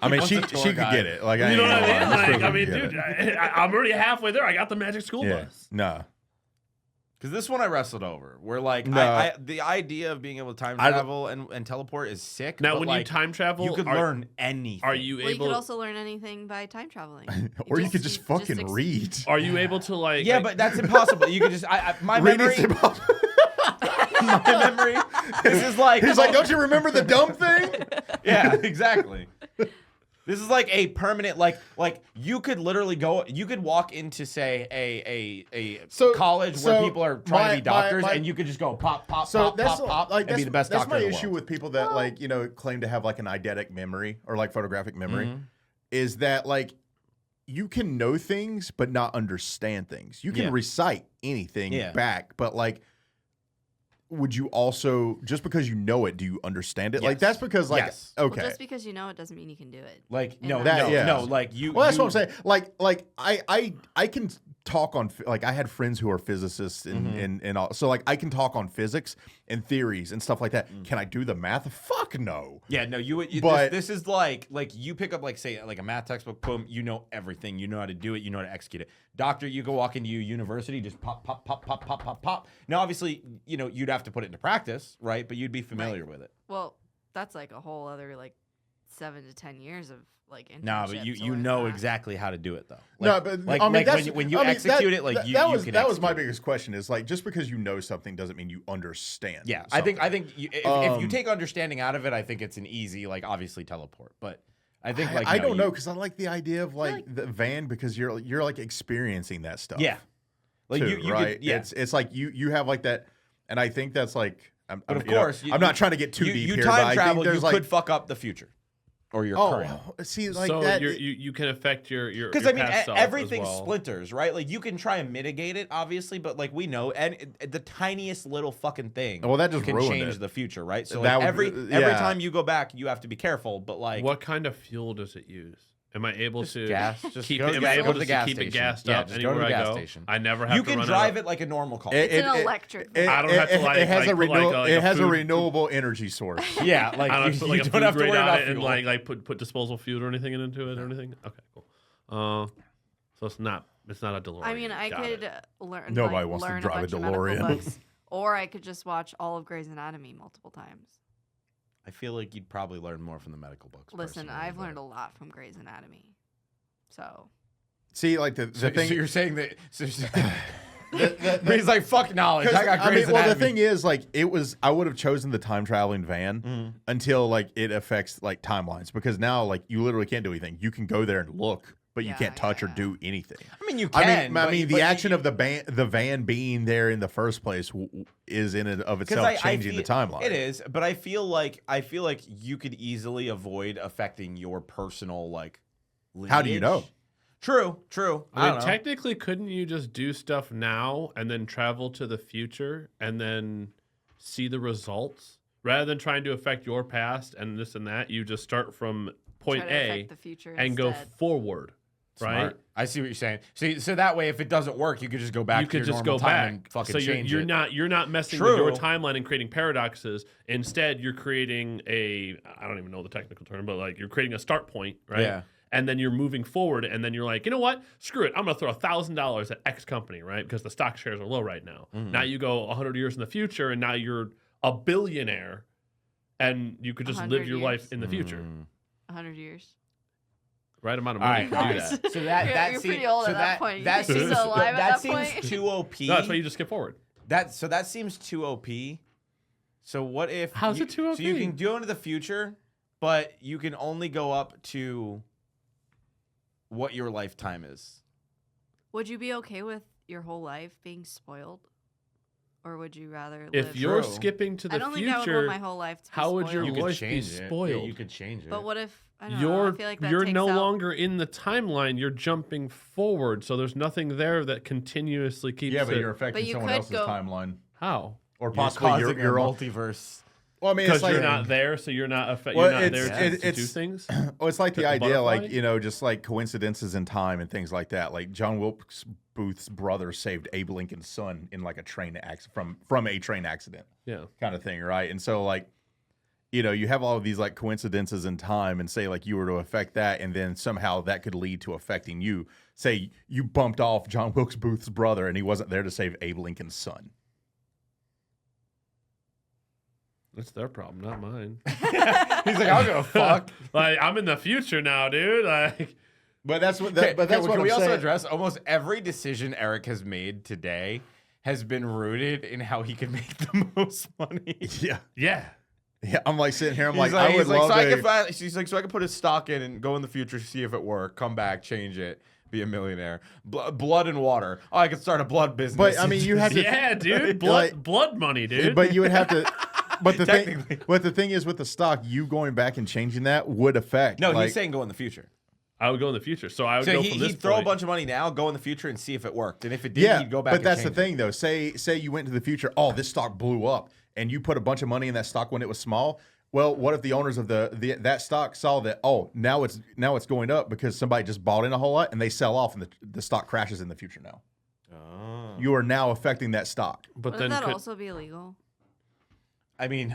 I mean, wants she a tour could guide. get it. Like, You know what I mean? Like, I mean, get dude, it. I'm already halfway there. I got the magic school Yeah, bus. no. Because this one I wrestled over. Where like No. the idea of being able to time I- travel and teleport is sick. Now, but, when you like, time travel, you could learn anything. Are you Well, you able? could also learn anything by time traveling. Or you could just fucking read. Are you able to like? Yeah, but that's impossible. You could just my memory. Reading's impossible. My memory. This is like He's like, don't you remember the dumb thing? Yeah, exactly. This is like a permanent, like you could literally go, you could walk into say a So- college so where people are trying to be doctors, my- and you could just go pop, pop, So pop, that's pop, pop, like and that's, be the best that's doctor my in the issue world. with people that like claim to have like an eidetic memory or like photographic memory is that like you can know things but not understand things. You can Yeah. recite anything Yeah. back, but like would you also just because you know it, do you understand it? Like Yes. that's because like Yes. Well, okay. just because you know it doesn't mean you can do it. Like In no, that no, sense. Yeah. no, like you. Well, that's you- what I'm saying. Like I can talk on like I had friends who are physicists and all, so like I can talk on physics and theories and stuff like that. Can I do the math? Fuck no. Yeah, no, But- this is like you pick up like say like a math textbook, boom, you know everything, you know how to do it, you know how to execute it. Doctor, you go walk into university, just pop, pop, pop, pop, pop, pop, pop. Now, obviously, you'd have to put it into practice, right? But you'd be familiar with it. Well, that's like a whole other like 7 to 10 years of like internships. No, but to you learn know that. exactly how to do it though. No, but that. I mean, Like when you execute it, like you can that was my execute it. biggest question. Is like just because you know something doesn't mean you understand. Yeah, something. I think if you take understanding out of it, I think it's an easy like obviously teleport. But I think like I no, don't know you- because I like the idea of like the van because you're like experiencing that stuff. Yeah, like too, you right? could, yeah. It's like you have like that, and I think that's like. But of course, I'm not trying to get too you, deep you here. time but I travel, think there's you like, could fuck up the future or your current. see, like so that. you can affect your Because I mean, past self as everything well. splinters, right? Like you can try and mitigate it, obviously, but like we know, and the tiniest little fucking thing, Well, that just can ruined change it. the future, right? So That like, would- every yeah. time you go back, you have to be careful. But like, What kind of fuel does it use? Am I able Just to gas. Just keep go it? to Am the I gas- able go to the to gas keep it station. gassed Yeah, up just go to anywhere the I gas go? station. I never have you to can run drive out. it like a normal car. It's an electric. I don't have to, like- it has like a put, like, a it has a food- renewable energy source. Yeah, like I don't you, have to put you like a don't food have to grade worry on about it and fuel. like put disposable fuel or anything into it or anything. Okay, cool. So it's not a DeLorean. I mean, I Got could it. learn. Nobody like, wants to learn drive a bunch of medical DeLorean. books, or I could just watch all of Grey's Anatomy multiple times. I feel like you'd probably learn more from the medical books. Listen, personally, I've but- learned a lot from Grey's Anatomy. So See, like the So, thing. so you're saying that? So he's like, fuck knowledge. I got Grey's well, the Anatomy. thing is, like, I would have chosen the time traveling van Mm-hmm. until like it affects like timelines because now like you literally can't do anything. You can go there and look, but you Yeah, can't touch or yeah. do anything. I mean, you can. I but- mean, but the action you- of the van being there in the first place is in and of itself changing the timeline. It is, but I feel like you could easily avoid affecting your personal like. How do you know? lineage. True. I I mean, don't know. technically, couldn't you just do stuff now and then travel to the future and then see the results rather than trying to affect your past and this and that? You just start from point try to A affect the future and go instead. forward, right? Smart. I see what you're saying. So that way, if it doesn't work, you could just go back. You to could your just normal go time back. And fucking So change you're it. not messing with your True. timeline and creating paradoxes. Instead, you're creating I don't even know the technical term, but like you're creating a start point, right? Yeah. And then you're moving forward, and then you're like, you know what? Screw it. I'm going to throw $1,000 at X company, right? Because the stock shares are low right now. Mm-hmm. Now you go 100 years in the future, and now you're a billionaire, and you could just 100 live your years. life in the future. Mm. 100 years. Right amount of All money right, to all do right. that. So that You're- that you're seems pretty old so at that point. You That think you're seems still alive at that that seems point? too OP. No, that's why you just skip forward. That seems too OP. So what if How's it too So you OP? can go into the future, but you can only go up to what your lifetime is. Would you be okay with your whole life being spoiled, or would you rather If live? you're True. skipping to I the don't think I would want my future, whole life to be how would your spoiled. life be spoiled? you could change it. But what if I don't know, I feel like that you're takes no out, longer in the timeline. You're jumping forward, so there's nothing there that continuously keeps Yeah, but it. you're affecting But you someone could else's go- timeline, How? or You're possibly causing your a own. multiverse. Well, I mean, Because it's like you're not there, so you're not Well, you're not there it's- to do it's- things. Well, it's like the The idea, like, butterfly? just like coincidences in time and things like that. Like John Wilkes Booth's brother saved Abe Lincoln's son in like a train accident from a train accident, Yeah. kind of thing, right? And so like, you have all of these like coincidences in time, and say like you were to affect that, and then somehow that could lead to affecting you. Say you bumped off John Wilkes Booth's brother, and he wasn't there to save Abe Lincoln's son. That's their problem, not mine. He's like, I'll go fuck. Like I'm in the future now, dude. Like But that's what. Okay, But that's can what we I'm also saying. address almost every decision Eric has made today has been rooted in how he can make the most money. Yeah, yeah. yeah. I'm like sitting here. I'm He's like, I would love so I to. can she's like, so I can put his stock in and go in the future, see if it works, come back, change it, be a millionaire. Blood and water. Oh, I could start a blood business. But I mean, you had to. Yeah, dude. Like- Blood money, dude. But you would have to. But the Technically. thing is with the stock, you going back and changing that would affect. No, like, he's saying go in the future. I would go in the future. So I would So go from this he'd throw a point. bunch of money now, go in the future, and see if it worked. And if it did, yeah, he'd go back. but that's the and change thing though. Say you went to the future. Oh, this stock blew up, and you put a bunch of money in that stock when it was small. Well, what if the owners of that stock saw that? Oh, now it's going up because somebody just bought in a whole lot, and they sell off, and the stock crashes in the future. Now it. Oh. you are now affecting that stock. But Wouldn't then that could, also be illegal? I mean,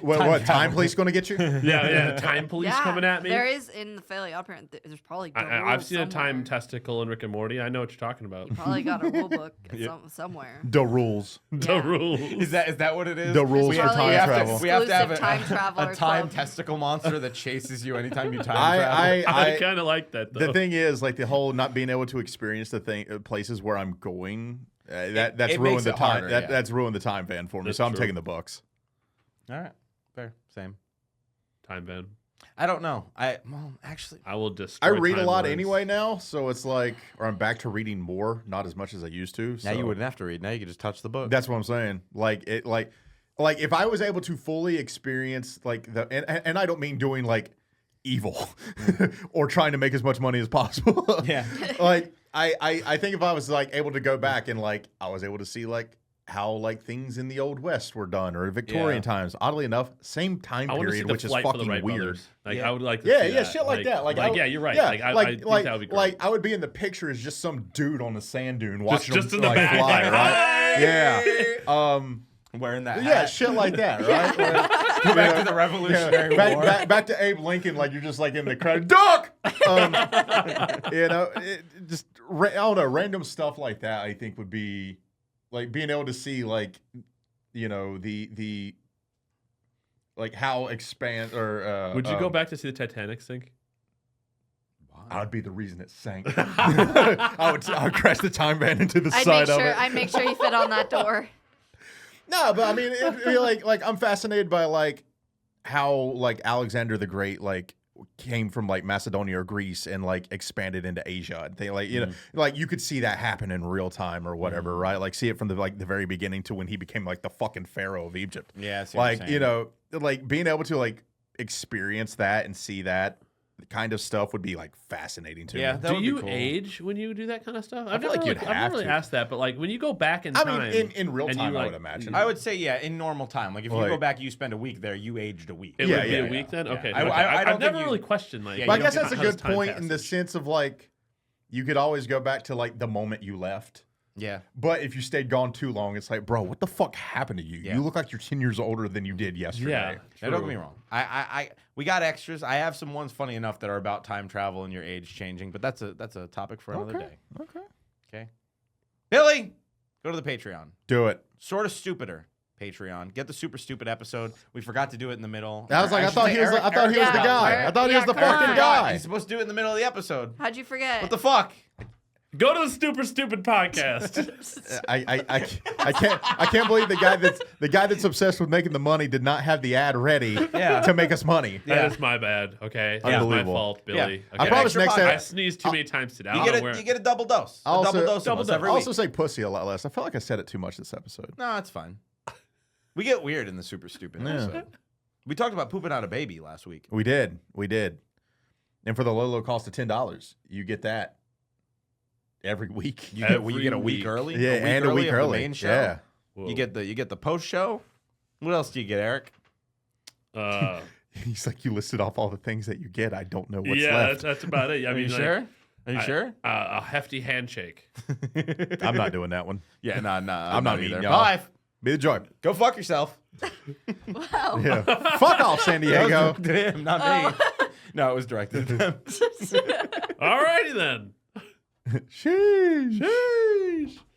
What time police going to get you? Yeah, time police coming at me. There is in the Fairly Odd Parent. There's probably. I've seen a time somewhere. testicle in Rick and Morty. I know what you're talking about. You probably got a rule book somewhere. The rules. The Yeah. rules. is that what it is? The rules It's for probably time an travel. We have to have exclusive time traveler a time club. testicle monster that chases you anytime you time travel. I kind of like that though. The thing is, like the whole not being able to experience the places where I'm going, that's it ruined makes the it time. harder, yeah. That's ruined the time van for me. That's So I'm true. taking the books. All right, fair, same. Time ban. I don't know. Actually, I will destroy. I read a lot timelines. anyway now, so it's like, or I'm back to reading more, not as much as I used to. now So you wouldn't have to read. Now you could just touch the book. that's what I'm saying. Like if I was able to fully experience like and I don't mean doing like evil or trying to make as much money as possible. Yeah. Like I think if I was like able to go back and like I was able to see like how like things in the old west were done or Victorian Yeah. times. Oddly enough, same time I want to see period, the which is flight for the fucking Wright weird. brothers. Like Yeah. I would like to Yeah, see yeah, that. shit like that. Like yeah, you're right. Yeah, Like I think that would be great. Like I would be in the picture as just some dude on a sand dune watching just them in the like back, fly, like, right? "Hey!" Yeah. Wearing that Yeah, hat. shit like that, right? Like, Go back to the Revolutionary War. back to Abe Lincoln, like you're just like in the crowd, duck. You know, I don't know, random stuff like that. I think would be like being able to see like, you know, the like how expand or Would you go back to see the Titanic sink? I would be the reason it sank. I would crash the time van into the side of it. I'd make sure you fit on that door. No, but I mean, it'd be like I'm fascinated by like how like Alexander the Great like came from like Macedonia or Greece and like expanded into Asia. And they like, you know, like you could see that happen in real time or whatever, right? Like see it from the like the very beginning to when he became like the fucking pharaoh of Egypt. Yeah, I see what you're Like, saying. you know, like being able to like experience that and see that kind of stuff would be like fascinating to Yeah, me. that Do would be you cool. age when you do that kind of stuff? I've feel never like you'd I've never have really to. asked that, but like when you go back in I time, mean, in real and time, you, I like, would imagine. I would say, yeah, in normal time. Like if you Like- go back, you spend a week there, you aged a week. it Yeah, would be yeah, a yeah. week then. Yeah. Okay, I okay. don't I've think never you- really questioned like. Yeah, But I you guess don't that's a how does good time point in the passage. sense of like you could always go back to like the moment you left. Yeah. But if you stayed gone too long, it's like, bro, what the fuck happened to you? Yeah. You look like you're 10 years older than you did yesterday. Yeah, Now, don't true. get me wrong. We got extras. I have some ones funny enough that are about time travel and your age changing, but that's a topic for another day. Okay. Okay. Billy, go to the Patreon. Do it. Sort of stupider Patreon. Get the super stupid episode. We forgot to do it in the middle. I was like, I should thought say he was Eric- I thought he was Eric the forgot. guy. I thought he was the Yeah, come fucking on. guy. He's supposed to do it in the middle of the episode. How'd you forget? What the fuck? Go to the stupid podcast. I can't believe the guy that's obsessed with making the money did not have the ad ready Yeah. to make us money. Yeah. That is my bad. Okay, that's my Unbelievable. fault, Billy. Yeah. I Okay. promise extra next podcast. I time. sneezed too many times today. I You don't know where. get a double dose. A Also- double dose of double us dose. every I week. also say pussy a lot less. I felt like I said it too much this episode. No, it's fine. We get weird in the super stupid Yeah. episode. We talked about pooping out a baby last week. We did. And for the low cost of $10, you get that every week. You get a Every week week. early. Yeah, and a week of the early. main show. Yeah. Whoa. You get the post show. What else do you get, Eric? He's like, you listed off all the things that you get. I don't know what's yeah, left. that's about it. I Are mean, you like, sure? Are you sure? A hefty handshake. I'm not doing that one. Yeah, no, I'm not either. meeting y'all. Five. Be the joy. Go fuck yourself. Wow. Yeah. Fuck off, San Diego. To him, not me. No, it was directed at them. Alrighty then. Sheesh. Sheesh.